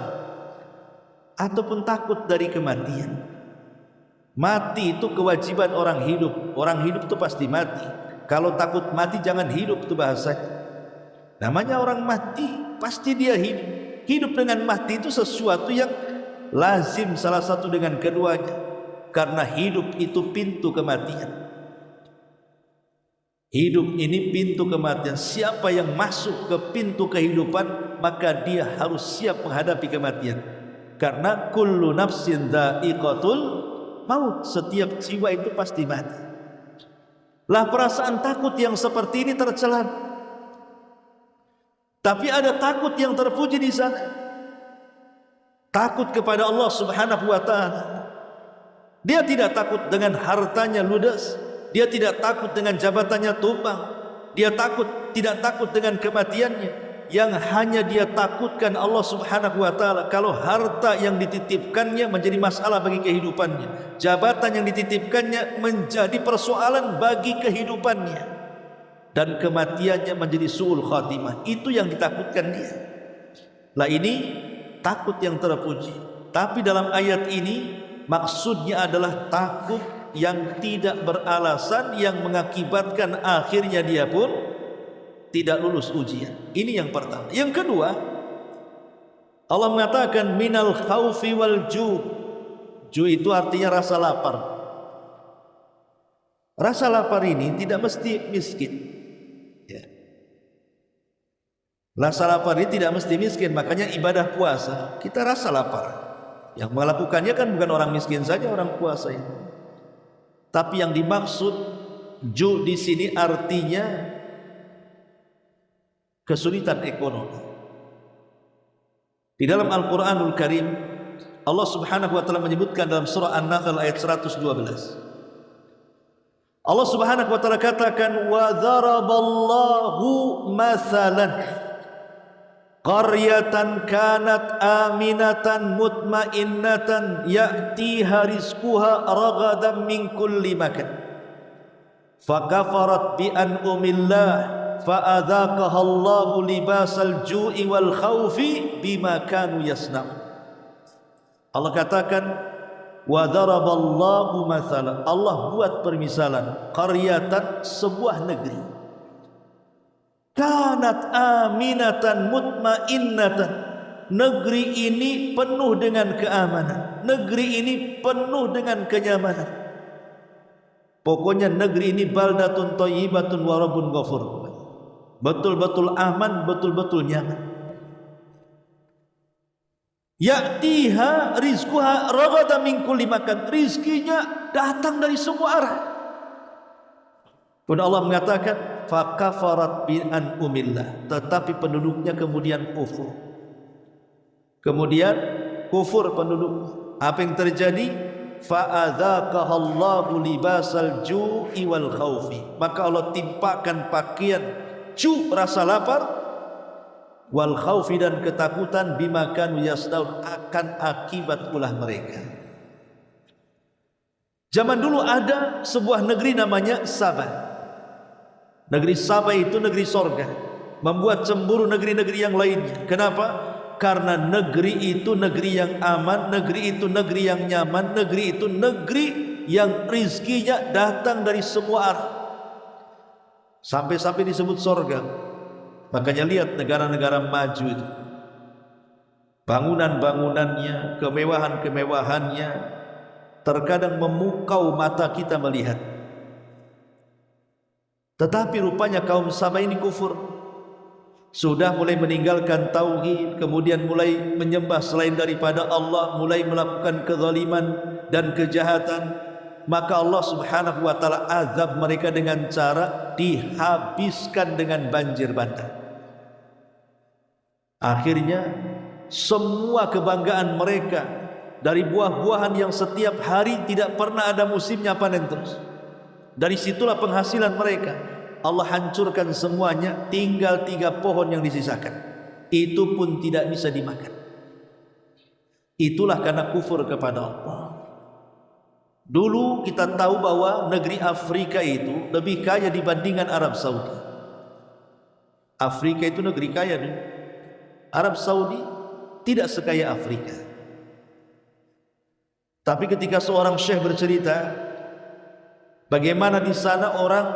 A: ataupun takut dari kematian. Mati itu kewajiban orang hidup. Orang hidup itu pasti mati. Kalau takut mati jangan hidup, itu bahasanya. Namanya orang mati pasti dia hidup. Hidup dengan mati itu sesuatu yang lazim salah satu dengan keduanya. Karena hidup itu pintu kematian. Hidup ini pintu kematian. Siapa yang masuk ke pintu kehidupan, maka dia harus siap menghadapi kematian. Karena kullu nafsin dha'iqatul maut, setiap jiwa itu pasti mati. Lah perasaan takut yang seperti ini tercela. Tapi ada takut yang terpuji di sana. Takut kepada Allah Subhanahu wa taala. Dia tidak takut dengan hartanya ludes, dia tidak takut dengan jabatannya tumbang, dia tidak takut dengan kematiannya. Yang hanya dia takutkan Allah Subhanahu wa taala kalau harta yang dititipkannya menjadi masalah bagi kehidupannya, jabatan yang dititipkannya menjadi persoalan bagi kehidupannya, dan kematiannya menjadi su'ul khatimah. Itu yang ditakutkan dia. Lah ini takut yang terpuji. Tapi dalam ayat ini maksudnya adalah takut yang tidak beralasan, yang mengakibatkan akhirnya dia pun tidak lulus ujian. Ini yang pertama. Yang kedua, Allah mengatakan minal khaufi wal ju'. Ju' itu artinya rasa lapar. Rasa lapar ini tidak mesti miskin. Ya. Rasa lapar ini tidak mesti miskin. Makanya ibadah puasa kita rasa lapar. Yang melakukannya kan bukan orang miskin saja, orang puasa itu. Tapi yang dimaksud ju' di sini artinya kesulitan ekonomi. Di dalam Al-Quranul Karim Allah Subhanahu wa taala menyebutkan dalam surah An-Nahl ayat 112. Allah Subhanahu wa taala katakan wa dzaraballahu mathalan qaryatan kanat aminatan mutmainnatan ya'tiha rizquha ragadan min kulli makan fakafarat bi an'umillah fa'adzaqaha Allahu libasal ju'i wal khaufi bima kanu yasna'un. Allah katakan wa daraballahu mathalan, Allah buat permisalan qaryatan, sebuah negeri, kanat aminatan mutmainnatan, negeri ini penuh dengan keamanan, negeri ini penuh dengan kenyamanan. Pokoknya negeri ini baldatun thayyibatun wa rabbun ghafur, betul-betul aman, betul-betul nyaman. Ya'tiha rizquha ragadan min kulli makan, rizkinya datang dari semua arah. Pun Allah mengatakan fakafarat bi an'umillah, tetapi penduduknya kemudian kufur. Kemudian kufur penduduk. Apa yang terjadi? Fa'adzaqaha Allahu libasal ju'i wal khaufi, maka Allah timpakan pakaian rasa lapar, wal khaufi, dan ketakutan, bima kanu yasnaun, akan akibat ulah mereka. Zaman dulu ada sebuah negeri namanya Sabah. Negeri Sabah itu negeri sorga, membuat cemburu negeri-negeri yang lainnya. Kenapa? Karena negeri itu negeri yang aman, negeri itu negeri yang nyaman, negeri itu negeri yang rizkinya datang dari semua arah. Sampai-sampai disebut sorga. Makanya lihat negara-negara maju itu, bangunan-bangunannya, kemewahan-kemewahannya terkadang memukau mata kita melihat. Tetapi rupanya kaum Sabah ini kufur, sudah mulai meninggalkan tauhid, kemudian mulai menyembah selain daripada Allah, mulai melakukan kezaliman dan kejahatan. maka Allah subhanahu wa ta'ala azab mereka dengan cara dihabiskan dengan banjir bandang. Akhirnya semua kebanggaan mereka dari buah-buahan yang setiap hari tidak pernah ada musimnya panen terus, dari situlah penghasilan mereka, Allah hancurkan semuanya, tinggal 3 pohon yang disisakan, itu pun tidak bisa dimakan. Itulah karena kufur kepada Allah. Dulu kita tahu bahwa negeri Afrika itu lebih kaya dibandingkan Arab Saudi. Afrika itu negeri kaya dulu. Arab Saudi tidak sekaya Afrika. Tapi ketika seorang syekh bercerita bagaimana di sana orang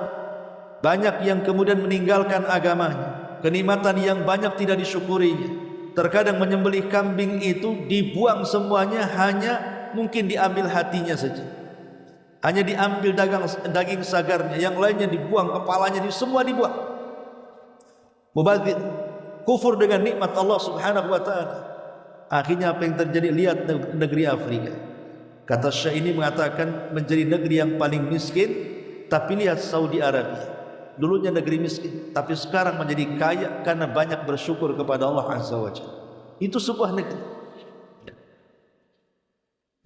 A: banyak yang kemudian meninggalkan agamanya, kenikmatan yang banyak tidak disyukurinya. Terkadang menyembelih kambing itu dibuang semuanya, hanya mungkin diambil hatinya saja, hanya diambil daging sagarnya, yang lainnya dibuang, kepalanya semua dibuang. Mubadzir, kufur dengan nikmat Allah subhanahu wa ta'ala. Akhirnya apa yang terjadi? Lihat negeri Afrika. Kata Syekh ini mengatakan menjadi negeri yang paling miskin. Tapi lihat Saudi Arabia, dulunya negeri miskin, tapi sekarang menjadi kaya karena banyak bersyukur kepada Allah Azza wa Jalla. Itu sebuah negeri.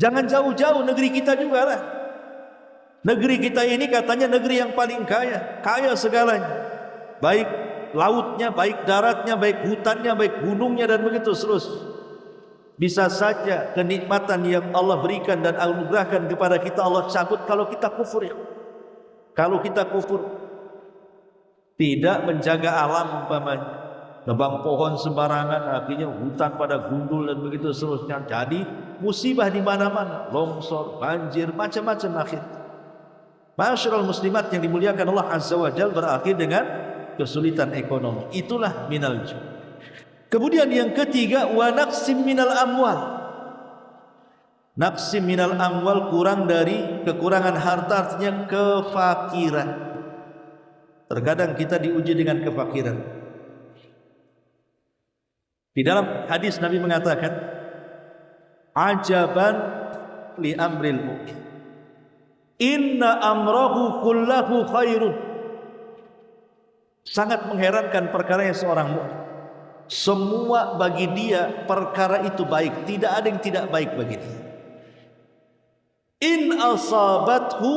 A: Jangan jauh-jauh, negeri kita juga lah. Negeri kita ini katanya negeri yang paling kaya, kaya segalanya, baik lautnya, baik daratnya, baik hutannya, baik gunungnya, dan begitu seterusnya. Bisa saja kenikmatan yang Allah berikan dan anugerahkan kepada kita Allah cabut kalau kita kufur ya. Kalau kita kufur, tidak menjaga alam umpamanya, nebang pohon sembarangan, akhirnya hutan pada gundul dan begitu seterusnya. Jadi musibah di mana-mana, longsor, banjir, macam-macam akhir. Ma'asyiral muslimat yang dimuliakan Allah Azza wa Jalla, berakhir dengan kesulitan ekonomi. Itulah minal ju'. Kemudian yang ketiga, wa naqsim minal amwal. Naqsim minal amwal, kurang dari kekurangan harta, artinya kefakiran. Terkadang kita diuji dengan kefakiran. Di dalam hadis Nabi mengatakan, ajaban li amril mu'min, inna amrahu kullahu khairun. Sangat mengherankan perkara yang seorang mu'min, semua bagi dia perkara itu baik, tidak ada yang tidak baik bagi dia. In asabathu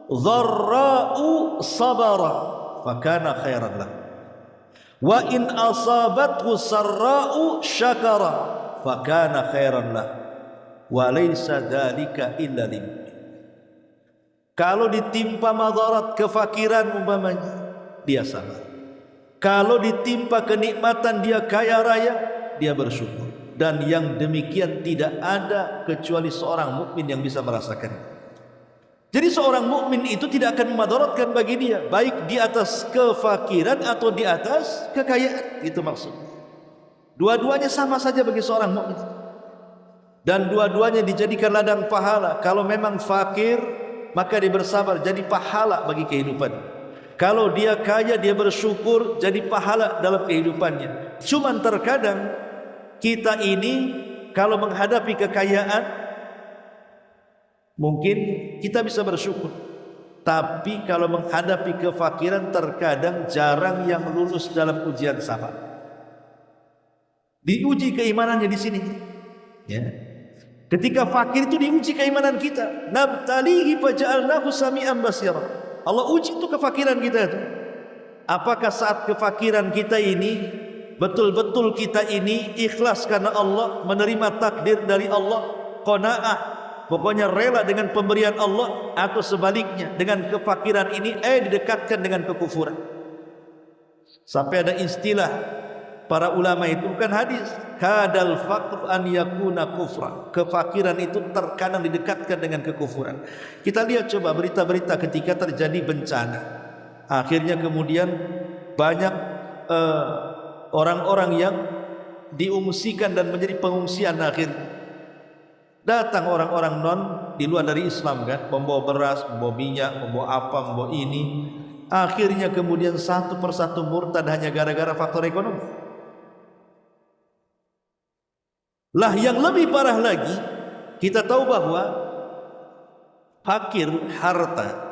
A: dharra'u sabara fakana khairan lah, wa in asabathu sarra'u syakara fakana khairan lah, wa laysa dzalika illa lil mu'min. Kalau ditimpa madarat kefakiran umpamanya, dia sabar. Kalau ditimpa kenikmatan, dia kaya raya, dia bersyukur. Dan yang demikian tidak ada kecuali seorang mukmin yang bisa merasakan. Jadi seorang mukmin itu tidak akan memadaratkan bagi dia, baik di atas kefakiran atau di atas kekayaan. Itu maksudnya. Dua-duanya sama saja bagi seorang mukmin. Dan dua-duanya dijadikan ladang pahala. Kalau memang fakir, maka dia bersabar, jadi pahala bagi kehidupan. Kalau dia kaya, dia bersyukur, jadi pahala dalam kehidupannya. Cuman terkadang kita ini kalau menghadapi kekayaan, mungkin kita bisa bersyukur. Tapi kalau menghadapi kefakiran, terkadang jarang yang lulus dalam ujian sabar. Diuji keimanannya di sini. Ya. Ketika fakir itu diuji keimanan kita. Nabtalihi faja'alnahu sami'an basira. Allah uji itu kefakiran kita itu. Apakah saat kefakiran kita ini betul-betul kita ini ikhlas karena Allah, menerima takdir dari Allah, qanaah, pokoknya rela dengan pemberian Allah, atau sebaliknya dengan kefakiran ini didekatkan dengan kekufuran. Sampai ada istilah para ulama itu, bukan hadis, kadal faqr an yakuna kufra. Kefakiran itu terkadang didekatkan dengan kekufuran. Kita lihat coba berita-berita ketika terjadi bencana, akhirnya kemudian banyak orang-orang yang diungsikan dan menjadi pengungsian. Akhirnya datang orang-orang non di luar dari Islam kan, membawa beras, membawa minyak, membawa apa, membawa ini. Akhirnya kemudian satu persatu murtad hanya gara-gara faktor ekonomi. Lah yang lebih parah lagi, kita tahu bahwa fakir harta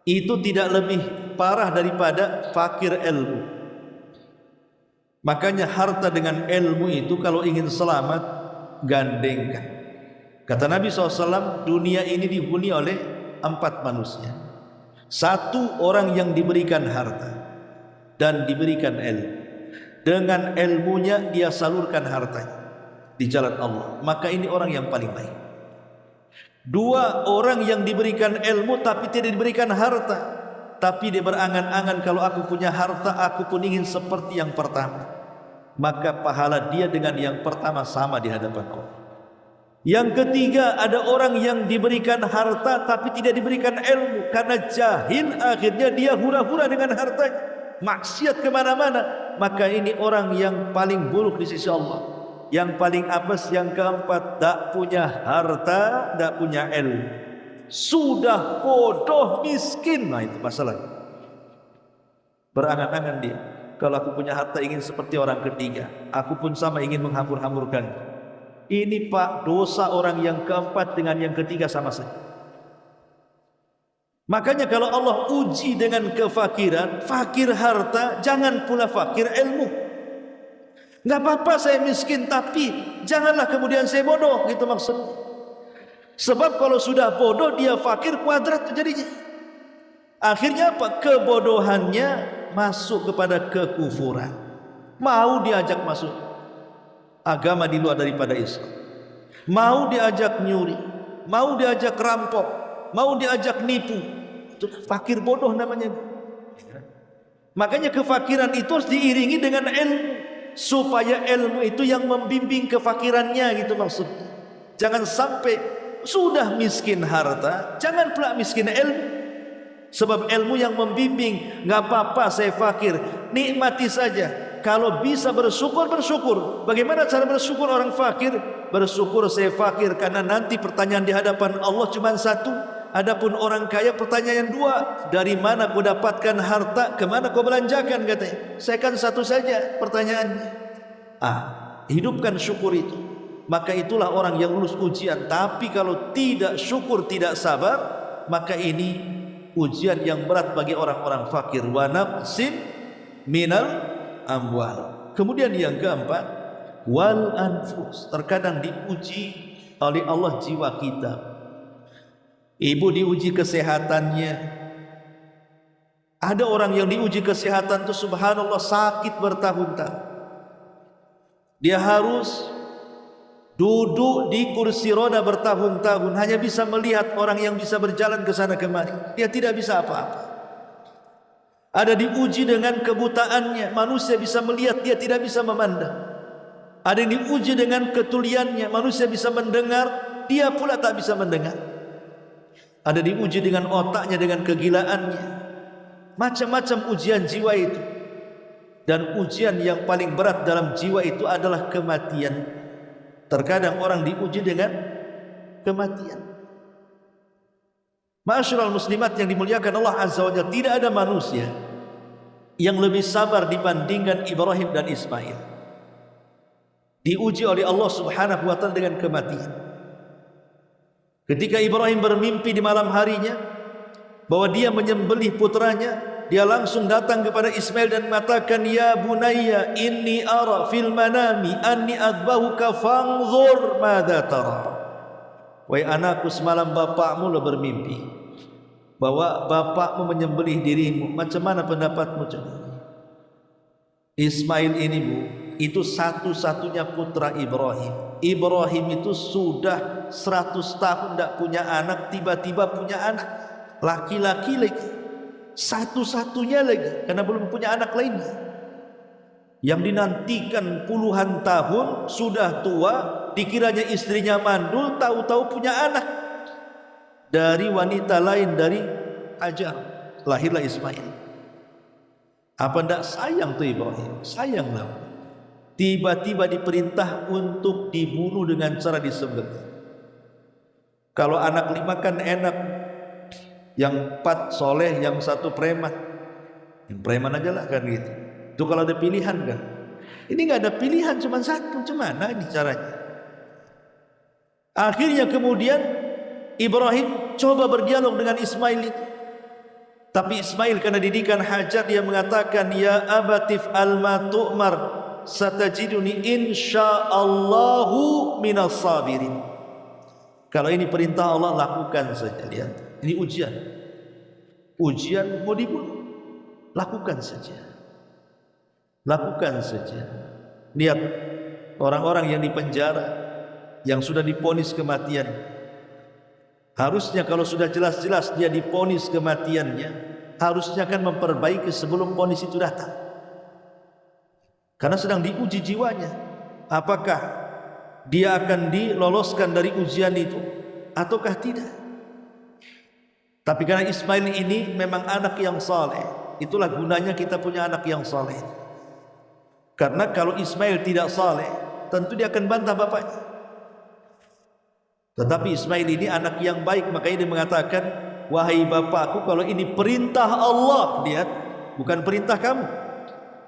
A: itu tidak lebih parah daripada fakir ilmu. Makanya harta dengan ilmu itu kalau ingin selamat, gandengkan. Kata Nabi SAW, dunia ini dihuni oleh 4 manusia. 1 orang yang diberikan harta dan diberikan ilmu. Dengan ilmunya dia salurkan hartanya di jalan Allah, maka ini orang yang paling baik. 2 orang yang diberikan ilmu tapi tidak diberikan harta, tapi dia berangan-angan, kalau aku punya harta aku pun ingin seperti yang pertama, maka pahala dia dengan yang pertama sama di hadapan Allah. Yang ketiga, ada orang yang diberikan harta tapi tidak diberikan ilmu, karena jahil akhirnya dia hura-hura dengan hartanya, maksiat kemana-mana, maka ini orang yang paling buruk di sisi Allah. Yang paling apes yang keempat, tak punya harta, tak punya ilmu, sudah bodoh miskin. Nah itu masalah. Berangan-angan dia, kalau aku punya harta ingin seperti orang ketiga, aku pun sama ingin menghambur-hamburkan. Ini Pak, dosa orang yang keempat dengan yang ketiga sama saja. Makanya kalau Allah uji dengan kefakiran, fakir harta, jangan pula fakir ilmu. Enggak apa-apa saya miskin, tapi janganlah kemudian saya bodoh, gitu maksudnya. Sebab kalau sudah bodoh dia fakir, kuadrat jadinya. Akhirnya apa? Kebodohannya masuk kepada kekufuran. Mau diajak masuk agama di luar daripada Islam, mau diajak nyuri, mau diajak rampok, mau diajak nipu, itu fakir bodoh namanya. Makanya kefakiran itu harus diiringi dengan ilmu, supaya ilmu itu yang membimbing kefakirannya, gitu maksudnya. Jangan sampai sudah miskin harta, jangan pula miskin ilmu. Sebab ilmu yang membimbing. Enggak apa-apa saya fakir, nikmati saja. Kalau bisa bersyukur, bersyukur. Bagaimana cara bersyukur orang fakir? Bersyukur saya fakir karena nanti pertanyaan di hadapan Allah cuma 1. Adapun orang kaya pertanyaan 2. Dari mana kau dapatkan harta? Kemana kau belanjakan? Katanya. Saya kan 1 saja pertanyaannya. Hidupkan syukur itu. Maka itulah orang yang lulus ujian. Tapi kalau tidak syukur, tidak sabar, maka ini ujian yang berat bagi orang-orang fakir. Wa naqsim minal amwal. Kemudian yang keempat, wal anfus. Terkadang diuji oleh Allah jiwa kita. Ibu diuji kesehatannya. Ada orang yang diuji kesehatan itu subhanallah sakit bertahun-tahun. Dia harus duduk di kursi roda bertahun-tahun, hanya bisa melihat orang yang bisa berjalan ke sana kemari. Dia tidak bisa apa-apa. Ada diuji dengan kebutaannya, manusia bisa melihat, dia tidak bisa memandang. Ada yang diuji dengan ketuliannya, manusia bisa mendengar, dia pula tak bisa mendengar. Ada diuji dengan otaknya, dengan kegilaannya. Macam-macam ujian jiwa itu. Dan ujian yang paling berat dalam jiwa itu adalah kematian. Terkadang orang diuji dengan kematian. Ma'asyiral muslimat yang dimuliakan Allah Azza wa Jalla, tidak ada manusia yang lebih sabar dibandingkan Ibrahim dan Ismail. Diuji oleh Allah Subhanahu wa taala dengan kematian. Ketika Ibrahim bermimpi di malam harinya bahwa dia menyembelih putranya, dia langsung datang kepada Ismail dan mengatakan, ya bunayya inni ara fil manami anni adbahuka fanzur madza tara. Wahai anakku, semalam bapakmu bermimpi bahwa bapakmu menyembelih dirimu, macam mana pendapatmu? Ismail ini Bu, itu satu-satunya putra Ibrahim. Ibrahim itu sudah 100 tahun tidak punya anak, tiba-tiba punya anak laki-laki lagi, satu-satunya lagi, karena belum punya anak lainnya. Yang dinantikan puluhan tahun, sudah tua, dikiranya istrinya mandul, tahu-tahu punya anak dari wanita lain, dari Hajar. Lahirlah Ismail. Apa tidak sayang tuh Ibrahim? Sayanglah. Tiba-tiba diperintah untuk dibunuh dengan cara disembelih. Kalau anak 5 kan enak, yang 4 soleh, yang 1 preman. Yang preman aja lah kan gitu. Itu kalau ada pilihan kan. Ini nggak ada pilihan, cuma 1. Gimana ini caranya? Akhirnya kemudian Ibrahim coba berdialog dengan Ismail itu. Tapi Ismail karena didikan Hajar, dia mengatakan, ya abatif alma tu'mar satajiduni insyaallahu minas sabirin. Kalau ini perintah Allah, lakukan saja. Lihat, ini ujian. Ujian mau dibunuh, lakukan saja. Lakukan saja. Lihat orang-orang yang dipenjara, yang sudah diponis kematian. Harusnya kalau sudah jelas-jelas dia diponis kematiannya, harusnya kan memperbaiki sebelum ponis itu datang. Karena sedang diuji jiwanya. Apakah dia akan diloloskan dari ujian itu ataukah tidak? Tapi karena Ismail ini memang anak yang saleh, itulah gunanya kita punya anak yang saleh. Karena kalau Ismail tidak saleh, tentu dia akan bantah bapaknya. Tetapi Ismail ini anak yang baik, makanya dia mengatakan, wahai bapakku, kalau ini perintah Allah, lihat, bukan perintah kamu,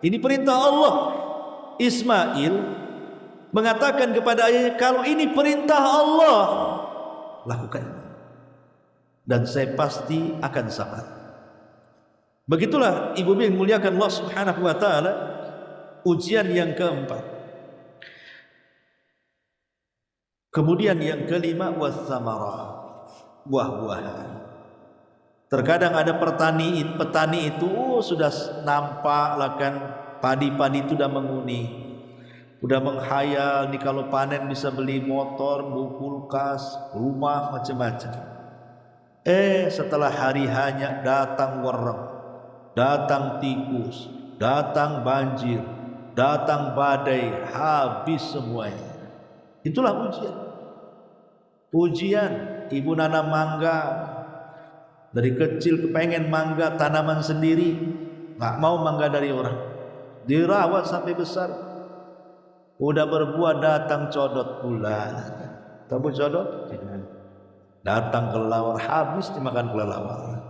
A: ini perintah Allah. Ismail mengatakan kepada ayahnya, kalau ini perintah Allah, lakukan, dan saya pasti akan sabar. Begitulah ibu yang muliakan Allah Subhanahu wa taala. Ujian yang keempat. Kemudian yang kelima, was-samarah, buah-buahan. Terkadang ada petani itu sudah nampak lah kan, padi-padi itu sudah menguning, udah menghayal nih kalau panen bisa beli motor, kulkas, rumah, macam-macam. Setelah hari hanya datang wereng, datang tikus, datang banjir, datang badai, habis semuanya. Itulah ujian. Ujian. Ibu nanam mangga, dari kecil kepengen mangga tanaman sendiri, nggak mau mangga dari orang, dirawat sampai besar, udah berbuah, datang codot pula. Tahu codot? Datang kelelawar, habis dimakan kelelawar.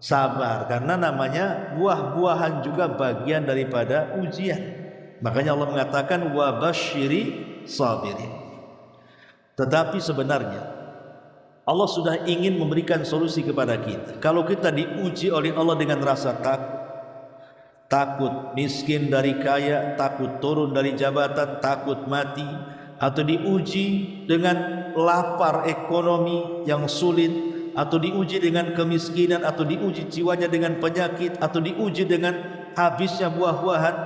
A: Sabar, karena namanya buah-buahan juga bagian daripada ujian. Makanya Allah mengatakan wabasyiri sabirin. Tetapi sebenarnya Allah sudah ingin memberikan solusi kepada kita. Kalau kita diuji oleh Allah dengan rasa takut, takut miskin dari kaya, takut turun dari jabatan, takut mati, atau diuji dengan lapar ekonomi yang sulit, atau diuji dengan kemiskinan, atau diuji jiwanya dengan penyakit, atau diuji dengan habisnya buah-buahan.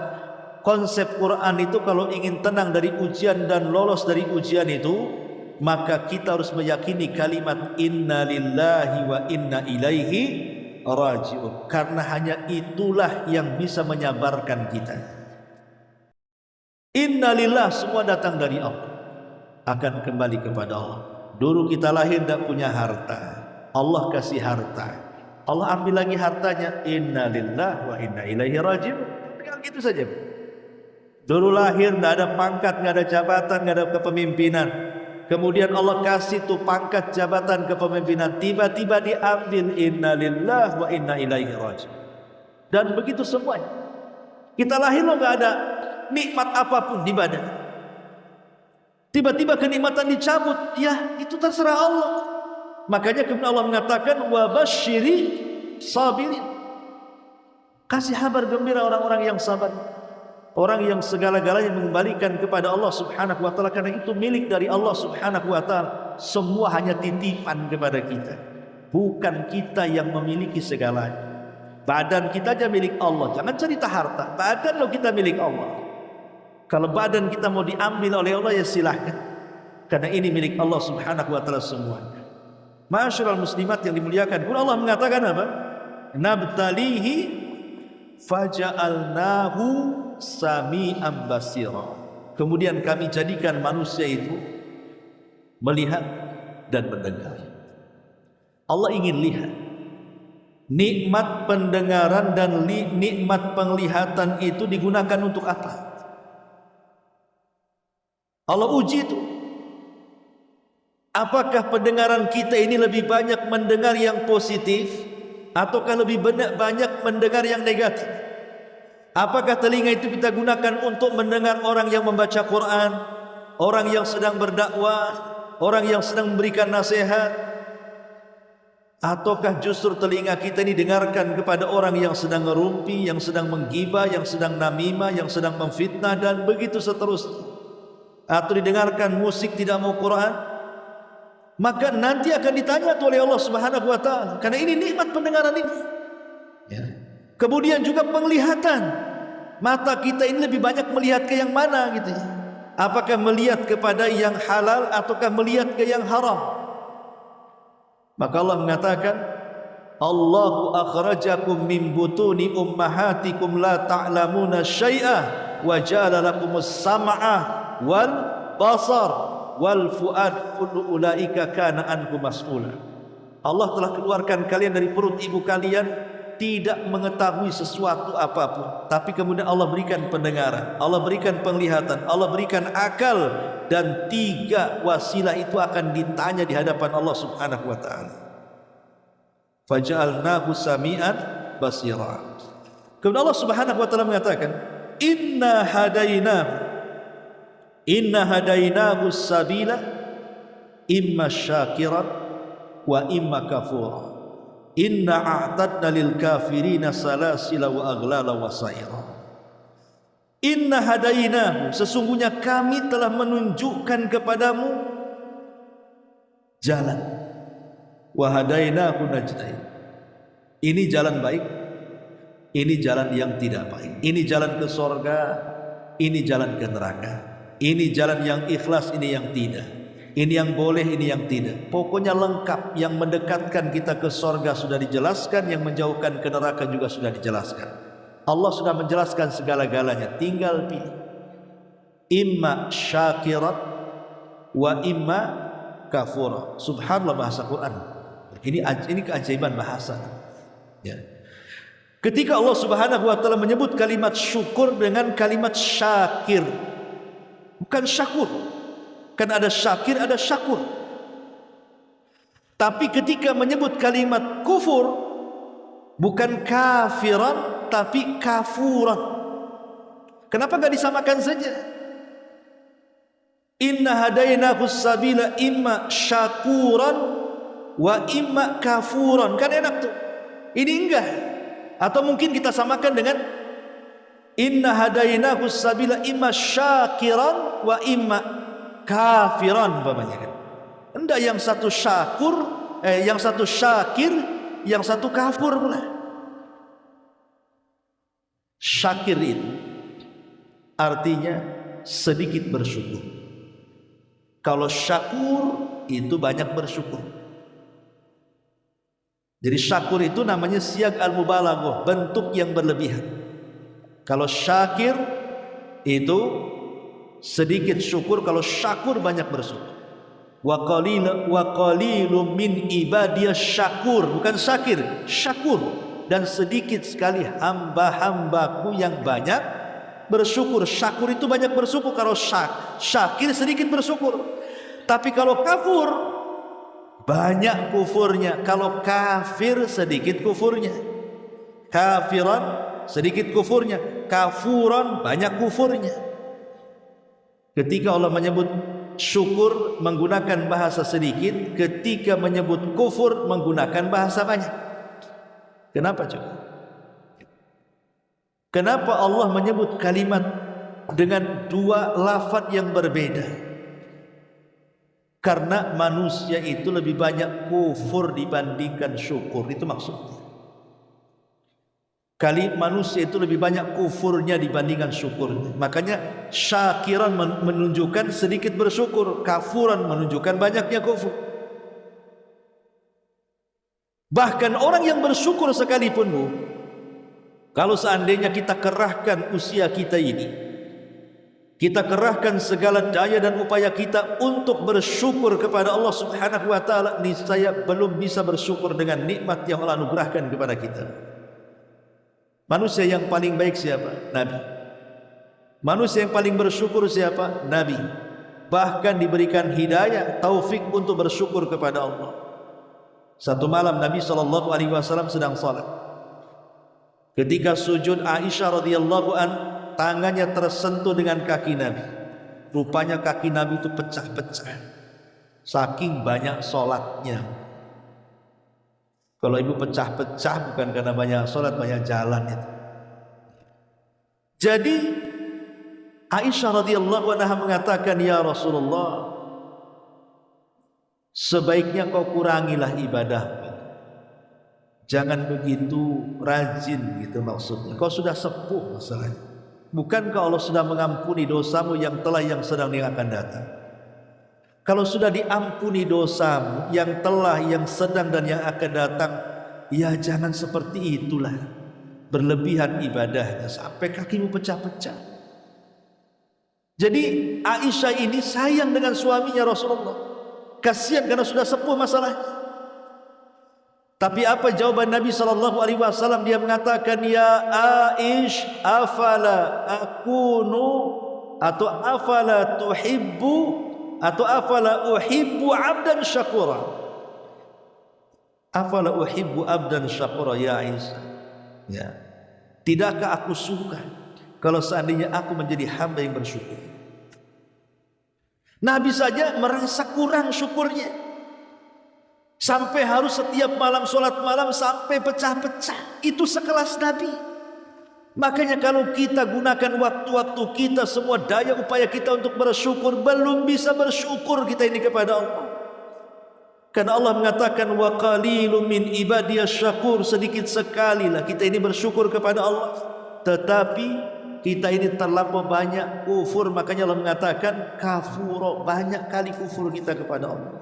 A: Konsep Quran itu kalau ingin tenang dari ujian dan lolos dari ujian itu, maka kita harus meyakini kalimat inna lillahi wa inna ilaihi raji'un, karena hanya itulah yang bisa menyabarkan kita. Inna lillah, semua datang dari Allah, akan kembali kepada Allah. Dulu kita lahir tidak punya harta, Allah kasih harta, Allah ambil lagi hartanya. Inna lillahi wa inna ilaihi raji'un. Tinggal gitu saja. Dulu lahir tidak ada pangkat, tidak ada jabatan, tidak ada kepemimpinan. Kemudian Allah kasih tuh pangkat, jabatan, kepemimpinan, tiba-tiba diambil. Inna lillahi wa inna ilaihi raji'un. Dan begitu semuanya. Kita lahir loh nggak ada nikmat apapun di badan. Tiba-tiba kenikmatan dicabut, ya itu terserah Allah. Makanya kemudian Allah mengatakan wabasyiri sabirin. Kasih kabar gembira orang-orang yang sabar. Orang yang segala-galanya mengembalikan kepada Allah Subhanahu wa taala, karena itu milik dari Allah Subhanahu wa taala. Semua hanya titipan kepada kita. Bukan kita yang memiliki segalanya. Badan kita aja milik Allah. Jangan cerita harta. Badan lo kita milik Allah. Kalau badan kita mau diambil oleh Allah, ya silahkan. Karena ini milik Allah Subhanahu wa taala semua. Ma'asyiral muslimat yang dimuliakan, Allah mengatakan apa? Nabtalihi faja'alnahu sami'an basira. Kemudian kami jadikan manusia itu melihat dan mendengar. Allah ingin lihat. Nikmat pendengaran dan nikmat penglihatan itu digunakan untuk apa? Allah uji itu. Apakah pendengaran kita ini lebih banyak mendengar yang positif, ataukah lebih banyak mendengar yang negatif? Apakah telinga itu kita gunakan untuk mendengar orang yang membaca Quran, orang yang sedang berdakwah, orang yang sedang memberikan nasihat, Ataukah justru telinga kita ini dengarkan kepada orang yang sedang ngerumpi, yang sedang menggibah, yang sedang namimah, yang sedang memfitnah dan begitu seterusnya? Atau didengarkan musik tidak mau Quran? Maka nanti akan ditanya oleh Allah Subhanahu wa taala. Karena ini nikmat pendengaran ini. Ya. Kemudian juga penglihatan. Mata kita ini lebih banyak melihat ke yang mana gitu ya. Apakah melihat kepada yang halal ataukah melihat ke yang haram? Maka Allah mengatakan, Allahu akhrajakum min butuni ummahatikum la ta'lamuna syai'ah wa ja'ala lakumus sam'a wal basar wal fuad kullu ulaika kana anhu mas'ula. Allah telah keluarkan kalian dari perut ibu kalian tidak mengetahui sesuatu apapun, tapi kemudian Allah berikan pendengaran, Allah berikan penglihatan, Allah berikan akal, dan 3 wasilah itu akan ditanya di hadapan Allah Subhanahu wa taala. Faja'alnahu sami'an basira. Kemudian Allah Subhanahu wa taala mengatakan, Inna hadainahu sabila imma syakiran wa imma kafura. Inna a'tadna lil kafirina salasila wa aghlala wa sa'ira. Inna hadainahu, sesungguhnya kami telah menunjukkan kepadamu jalan. Wa hadainahu najdain. Ini jalan baik, ini jalan yang tidak baik. Ini jalan ke surga, ini jalan ke neraka. Ini jalan yang ikhlas, ini yang tidak. Ini yang boleh, ini yang tidak. Pokoknya lengkap. Yang mendekatkan kita ke surga sudah dijelaskan, yang menjauhkan ke neraka juga sudah dijelaskan. Allah sudah menjelaskan segala-galanya. Tinggal pilih. Imma syakirat wa imma kafura. Subhanallah bahasa Quran. Ini keajaiban bahasa. Ya. Ketika Allah Subhanahu wa taala menyebut kalimat syukur dengan kalimat syakir, bukan syakur. Kan ada syakir, ada syakur. Tapi ketika menyebut kalimat kufur, bukan kafiran, tapi kafuran. Kenapa enggak disamakan saja? Inna hadainahu sabila imma syakuran wa imma kafuran. Kan enak tuh. Ini enggak. Atau mungkin kita samakan dengan Inna hadainahu sabila imma syakiran wa imma kafiran, umpamanya kan. Hendak yang satu syakur, yang satu syakir, yang satu kafur pula. Syakir itu artinya sedikit bersyukur. Kalau syakur itu banyak bersyukur. Jadi syakur itu namanya siag al-mubalaghah, bentuk yang berlebihan. Kalau syakir itu sedikit syukur, kalau syakur banyak bersyukur. Wa qalilun min ibadiyas syakur, bukan syakir, syakur. Dan sedikit sekali hamba-hambaku yang banyak bersyukur. Syakur itu banyak bersyukur. Kalau syakir sedikit bersyukur. Tapi kalau kafur banyak kufurnya. Kalau kafir sedikit kufurnya. Kafiran sedikit kufurnya. Kafuran banyak kufurnya. Ketika Allah menyebut syukur menggunakan bahasa sedikit, ketika menyebut kufur menggunakan bahasa banyak. Kenapa coba? Kenapa Allah menyebut kalimat dengan 2 lafaz yang berbeda? Karena manusia itu lebih banyak kufur dibandingkan syukur. Itu maksudnya. Manusia itu lebih banyak kufurnya dibandingkan syukurnya. Makanya syakiran menunjukkan sedikit bersyukur, kafuran menunjukkan banyaknya kufur. Bahkan orang yang bersyukur sekalipun, kalau seandainya kita kerahkan usia kita ini, kita kerahkan segala daya dan upaya kita untuk bersyukur kepada Allah Subhanahu wa taala, niscaya belum bisa bersyukur dengan nikmat yang Allah anugerahkan kepada kita. Manusia yang paling baik siapa? Nabi. Manusia yang paling bersyukur siapa? Nabi. Bahkan diberikan hidayah, taufik untuk bersyukur kepada Allah. Satu malam Nabi SAW sedang salat. Ketika sujud, Aisyah radhiyallahu an, tangannya tersentuh dengan kaki Nabi. Rupanya kaki Nabi itu pecah-pecah. Saking banyak salatnya. Kalau ibu pecah-pecah bukan karena banyak sholat, banyak jalan itu. Jadi Aisyah radhiyallahu anha mengatakan, ya Rasulullah, sebaiknya kau kurangilah ibadah. Jangan begitu rajin gitu maksudnya. Kau sudah sepuh masalahnya. Bukankah Allah sudah mengampuni dosamu yang telah, yang sedang, yang akan datang? Kalau sudah diampuni dosamu yang telah, yang sedang, dan yang akan datang, ya jangan seperti itulah berlebihan ibadahnya sampai kakimu pecah-pecah. Jadi Aisyah ini sayang dengan suaminya Rasulullah, kasihan karena sudah sepuh masalahnya. Tapi apa jawaban Nabi SAW? Dia mengatakan, ya Aish, afala akunu, atau afala tuhibbu, atau afala uhibbu abdan syakura. Afala uhibbu abdan syakura ya Aisyah. Ya. Tidakkah aku suka kalau seandainya aku menjadi hamba yang bersyukur? Nabi saja merasa kurang syukurnya, sampai harus setiap malam sholat malam sampai pecah-pecah. Itu sekelas Nabi. Makanya kalau kita gunakan waktu-waktu kita, semua daya upaya kita untuk bersyukur, belum bisa bersyukur kita ini kepada Allah. Karena Allah mengatakan, wa qalilun min ibadiyas syakur, sedikit sekali lah kita ini bersyukur kepada Allah. Tetapi kita ini terlampau banyak kufur. Makanya Allah mengatakan kafuro, banyak kali kufur kita kepada Allah.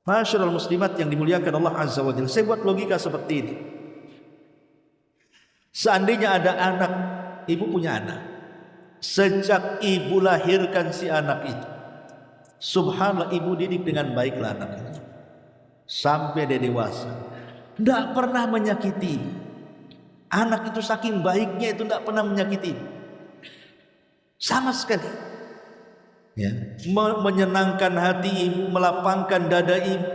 A: Masyarul muslimat yang dimuliakan Allah Azza wa Jalla, saya buat logika seperti ini. Seandainya ada anak, ibu punya anak, sejak ibu lahirkan si anak itu, subhanallah, ibu didik dengan baiklah anak itu sampai dia dewasa, tidak pernah menyakiti. Anak itu saking baiknya itu tidak pernah menyakiti sama sekali. Ya, menyenangkan hati ibu, melapangkan dada ibu,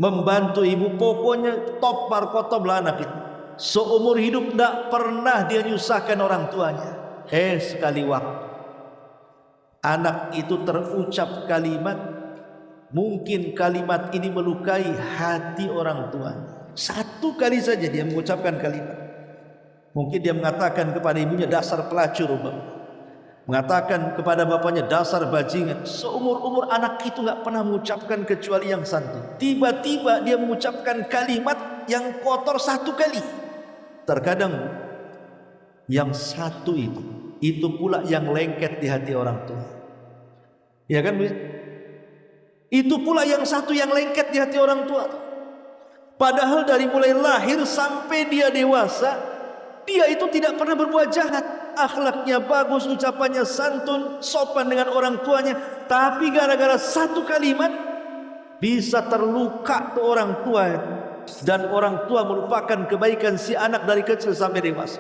A: membantu ibu, pokoknya top markotop lah anak itu. Seumur hidup tidak pernah dia nyusahkan orang tuanya. Sekali waktu anak itu terucap kalimat, mungkin kalimat ini melukai hati orang tuanya. Satu kali saja dia mengucapkan kalimat, mungkin dia mengatakan kepada ibunya dasar pelacur, mengatakan kepada bapaknya dasar bajingan. Seumur-umur anak itu nggak pernah mengucapkan kecuali yang santun. Tiba-tiba dia mengucapkan kalimat yang kotor satu kali. Terkadang yang satu itu pula yang lengket di hati orang tua. Ya kan? Itu pula yang satu yang lengket di hati orang tua. Padahal dari mulai lahir sampai dia dewasa, dia itu tidak pernah berbuat jahat. Akhlaknya bagus, ucapannya santun, sopan dengan orang tuanya. Tapi gara-gara satu kalimat bisa terluka tuh orang tua, dan orang tua melupakan kebaikan si anak dari kecil sampai dewasa.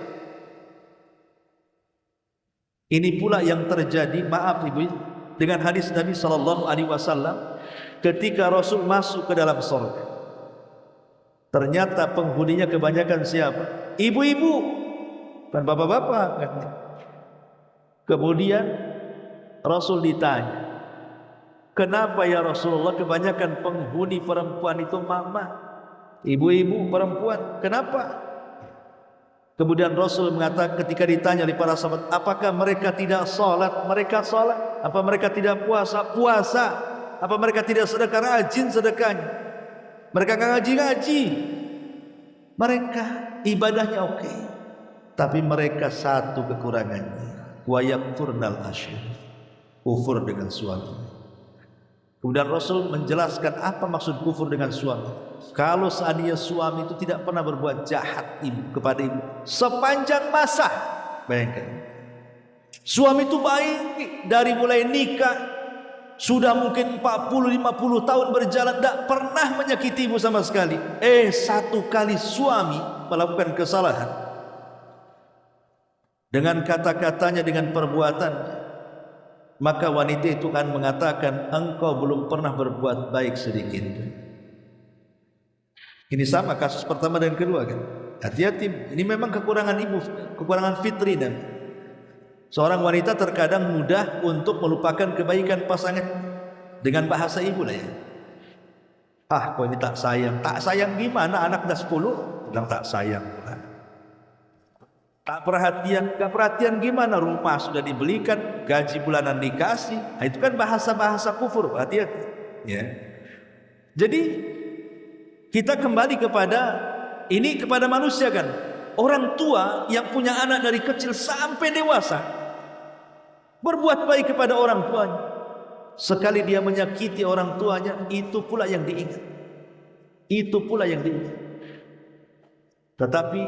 A: Ini pula yang terjadi, maaf ibu, dengan hadis Nabi SAW ketika Rasul masuk ke dalam surga. Ternyata penghuninya kebanyakan siapa? Ibu-ibu, bukan bapak-bapak. Kemudian Rasul ditanya, kenapa ya Rasulullah kebanyakan penghuni perempuan itu mama? Ibu-ibu perempuan, kenapa? Kemudian Rasul mengatakan ketika ditanya oleh para sahabat, apakah mereka tidak sholat? Mereka sholat. Apa mereka tidak puasa? Puasa. Apa mereka tidak sedekah? Rajin sedekahnya. Mereka nggak ngaji-ngaji. Mereka ibadahnya oke. Tapi mereka satu kekurangannya, wa yakfurnal asyir, kufur dengan suami. Kemudian Rasul menjelaskan apa maksud kufur dengan suami. Kalau seandainya suami itu tidak pernah berbuat jahat kepada ibu sepanjang masa, bayangkan, suami itu baik dari mulai nikah, sudah mungkin 40-50 tahun berjalan, tidak pernah menyakiti ibu sama sekali. Satu kali suami melakukan kesalahan dengan kata-katanya, dengan perbuatannya, maka wanita itu akan mengatakan, engkau belum pernah berbuat baik sedikit. Ini sama kasus pertama dan kedua kan. Hati-hati, ini memang kekurangan ibu, kekurangan fitri. Dan seorang wanita terkadang mudah untuk melupakan kebaikan pasangan dengan bahasa ibu lah ya. Ah, kau ini tak sayang. Tak sayang gimana? Anak dah 10 bilang tak sayang. Tak perhatian, gak perhatian gimana? Rumah sudah dibelikan, gaji bulanan dikasih. Nah, itu kan bahasa-bahasa kufur. Hati-hati. Ya. Jadi kita kembali kepada ini, kepada manusia kan. Orang tua yang punya anak dari kecil sampai dewasa berbuat baik kepada orang tuanya. Sekali dia menyakiti orang tuanya, itu pula yang diingat. Itu pula yang diingat. Tetapi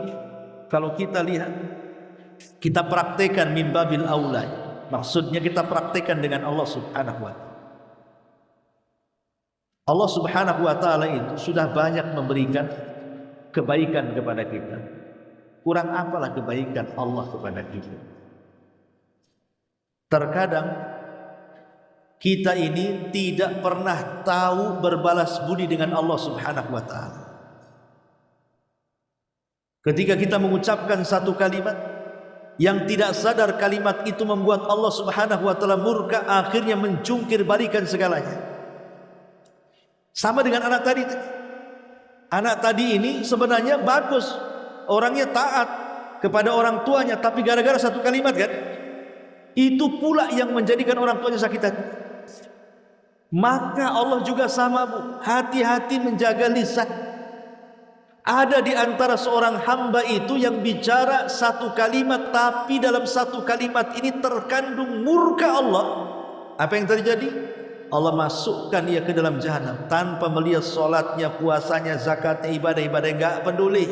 A: kalau kita lihat, kita praktekkan min babil aula. Maksudnya kita praktekkan dengan Allah Subhanahu wa taala. Allah Subhanahu wa taala itu sudah banyak memberikan kebaikan kepada kita. Kurang apalah kebaikan Allah kepada kita. Terkadang kita ini tidak pernah tahu berbalas budi dengan Allah Subhanahu wa taala. Ketika kita mengucapkan satu kalimat yang tidak sadar kalimat itu membuat Allah Subhanahu wa taala murka, akhirnya mencungkir balikan segalanya. Sama dengan anak tadi. Anak tadi ini sebenarnya bagus, orangnya taat kepada orang tuanya, tapi gara-gara satu kalimat kan, itu pula yang menjadikan orang tuanya sakit hati. Maka Allah juga sama, Bu, hati-hati menjaga lisan. Ada di antara seorang hamba itu yang bicara satu kalimat, tapi dalam satu kalimat ini terkandung murka Allah. Apa yang terjadi? Allah masukkan ia ke dalam jahanam tanpa melihat solatnya, puasanya, zakatnya, ibadah-ibadah, enggak peduli.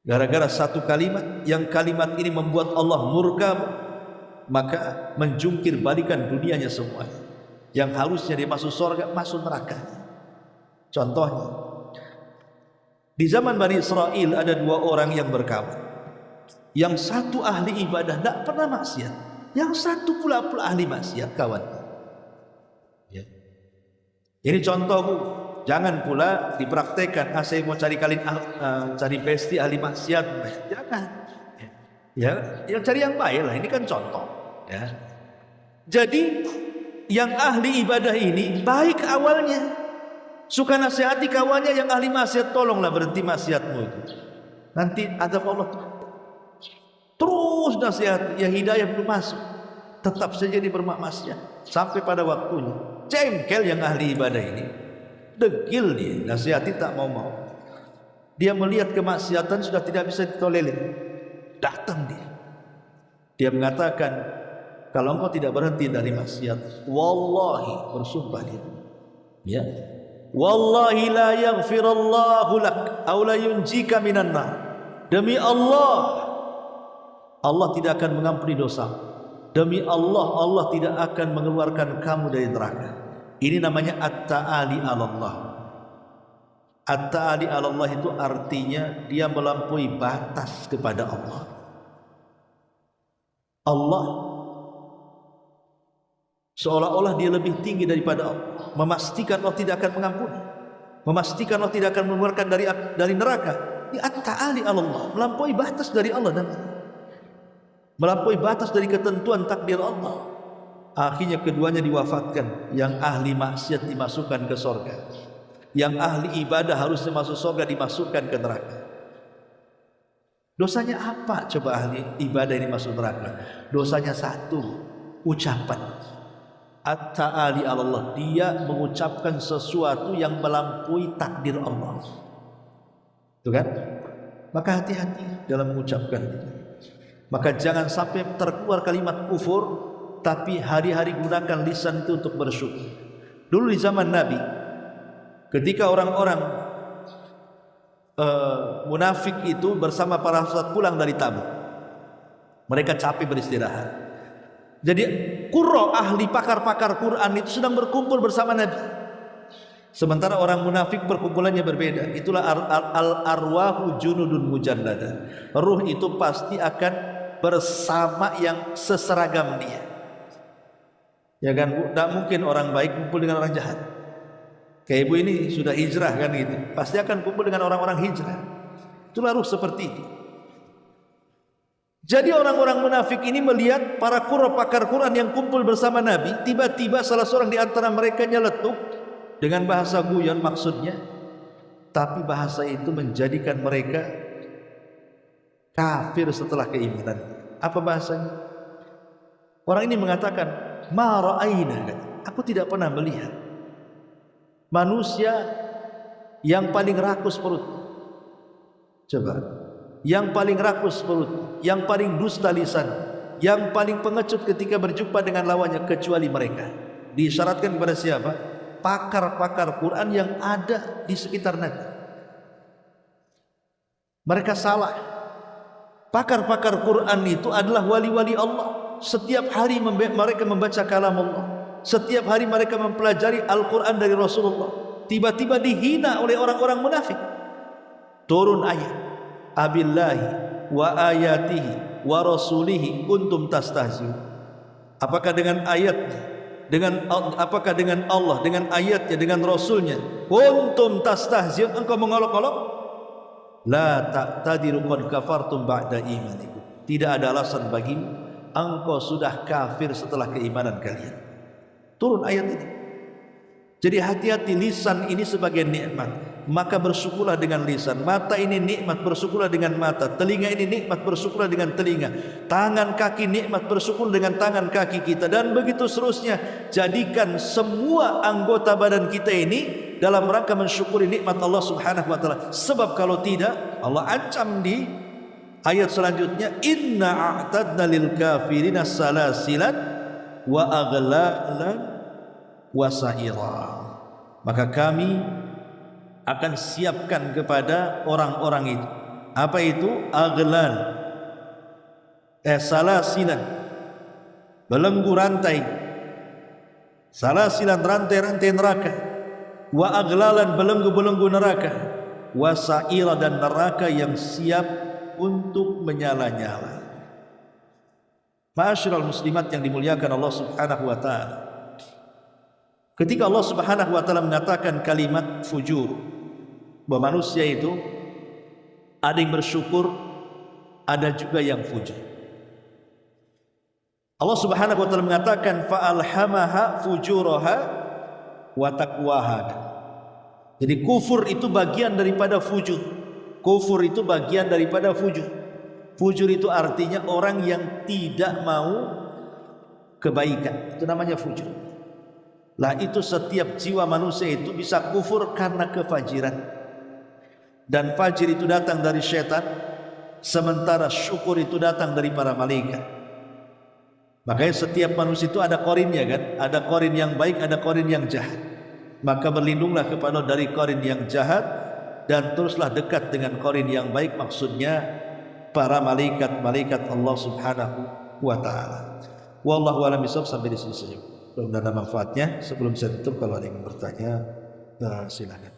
A: Gara-gara satu kalimat, yang kalimat ini membuat Allah murka, maka menjungkir balikan dunianya semuanya. Yang harusnya dia masuk surga, masuk neraka. Contohnya, di zaman Bani Israel ada dua orang yang berkawan. Yang satu ahli ibadah, tidak pernah maksiat. Yang satu pula ahli maksiat, kawan. Ya. Ini contoh, Bu. Jangan pula dipraktekkan. Saya mau cari cari besti ahli maksiat. Jangan. Ya, yang cari yang baik lah. Ini kan contoh. Ya. Jadi yang ahli ibadah ini baik awalnya, suka nasihati kawannya yang ahli maksiat, tolonglah berhenti maksiatmu itu. Nanti azab Allah. Terus nasihat, ya hidayah belum masuk, tetap saja dia bermaksiat sampai pada waktunya. Cengkel yang ahli ibadah ini, degil dia, nasihati tak mau. Dia melihat kemaksiatan sudah tidak bisa ditolerir, datang dia mengatakan, kalau engkau tidak berhenti dari maksiat, wallahi, bersumpah dia, ya, wallahi la yaghfirallahu lak aw la yunjika minan nar. Demi Allah, Allah tidak akan mengampuni dosa. Demi Allah, Allah tidak akan mengeluarkan kamu dari neraka. Ini namanya at-ta'ali 'alallah. At-ta'ali 'alallah itu artinya dia melampaui batas kepada Allah. Allah seolah-olah dia lebih tinggi daripada Allah, memastikan Allah tidak akan mengampuni, memastikan Allah tidak akan mengeluarkan dari neraka. Ini at-ta'ali 'alallah, melampaui batas dari Allah namanya. Melampaui batas dari ketentuan takdir Allah. Akhirnya keduanya diwafatkan. Yang ahli maksiat dimasukkan ke surga, yang ahli ibadah harusnya masuk surga dimasukkan ke neraka. Dosanya apa coba ahli ibadah ini masuk neraka? Dosanya satu, ucapan. At-ta'ali 'alallah, dia mengucapkan sesuatu yang melampaui takdir Allah. Itu kan? Maka hati-hati dalam mengucapkan itu. Maka jangan sampai terkeluar kalimat kufur, tapi hari-hari gunakan lisan itu untuk bersyukur. Dulu di zaman Nabi, ketika orang-orang munafik itu bersama para sahabat pulang dari Tabuk, mereka capek beristirahat. Jadi qurra, ahli pakar-pakar Quran itu sedang berkumpul bersama Nabi. Sementara orang munafik perkumpulannya berbeda. Itulah al-arwahu junudun mujannada. Ruh itu pasti akan bersama yang seseragam dia. Ya kan, Bu? Tak mungkin orang baik kumpul dengan orang jahat. Kayak ibu ini sudah hijrah kan gitu, pasti akan kumpul dengan orang-orang hijrah. Itulah ruh seperti itu. Jadi orang-orang munafik ini melihat para pakar Quran yang kumpul bersama Nabi. Tiba-tiba salah seorang di antara mereka nyeletuk, dengan bahasa guyon maksudnya, tapi bahasa itu menjadikan mereka kafir setelah keimanan. Apa bahasanya? Orang ini mengatakan, ma ra'ayna, aku tidak pernah melihat manusia yang paling rakus perut. Coba, yang paling rakus perut, yang paling dusta lisan, yang paling pengecut ketika berjumpa dengan lawannya kecuali mereka. Disyaratkan kepada siapa? Pakar-pakar Quran yang ada di sekitar Nabi. Mereka salah. Pakar-pakar Quran itu adalah wali-wali Allah. Setiap hari mereka membaca kalam Allah. Setiap hari mereka mempelajari Al-Quran dari Rasulullah. Tiba-tiba dihina oleh orang-orang munafik. Turun ayat, abillahi wa ayatihi wa rasulihi kuntum tastahzi'un. Apakah dengan ayatnya, apakah dengan Allah, dengan ayatnya, dengan Rasulnya, kuntum tastahzi'un, engkau mengolok-olok? La ta'tadiru qad kafartum ba'da imanikum. Tidak ada alasan bagimu, engkau sudah kafir setelah keimanan kalian. Turun ayat ini. Jadi hati-hati, lisan ini sebagai nikmat, maka bersyukurlah dengan lisan. Mata ini nikmat, bersyukurlah dengan mata. Telinga ini nikmat, bersyukurlah dengan telinga. Tangan kaki nikmat, bersyukur dengan tangan kaki kita, dan begitu seterusnya. Jadikan semua anggota badan kita ini dalam rangka mensyukuri nikmat Allah Subhanahu wa taala. Sebab kalau tidak, Allah ancam di ayat selanjutnya, inna a'tadna lil kafirina salasilan wa aghlalan wa sa'ira. Maka kami akan siapkan kepada orang-orang itu, apa itu? Aghlal, salasilan, belenggu rantai, salasilan, rantai-rantai neraka, wa aghlalan, belenggu-belenggu neraka, wa sa'ira, dan neraka yang siap untuk menyala-nyala. Ma'asyiral muslimat yang dimuliakan Allah Subhanahu wa taala, ketika Allah Subhanahu wa taala mengatakan kalimat fujur, bahwa manusia itu ada yang bersyukur, ada juga yang fujur. Allah Subhanahu wa taala mengatakan fa'alhamaha fujuraha wa taqwaha. Jadi kufur itu bagian daripada fujur. Kufur itu bagian daripada fujur. Fujur itu artinya orang yang tidak mau kebaikan. Itu namanya fujur. Lah itu setiap jiwa manusia itu bisa kufur karena kefajiran. Dan fajir itu datang dari syaitan, sementara syukur itu datang dari para malaikat. Makanya setiap manusia itu ada korinnya kan? Ada korin yang baik, ada korin yang jahat. Maka berlindunglah kepada dari korin yang jahat dan teruslah dekat dengan korin yang baik, maksudnya para malaikat-malaikat Allah Subhanahu wa taala. Wallahu a'lam bishawab. Sampai di sini saja. Mudah-mudahan ada manfaatnya. Sebelum saya tutup, kalau ada yang bertanya, silakan.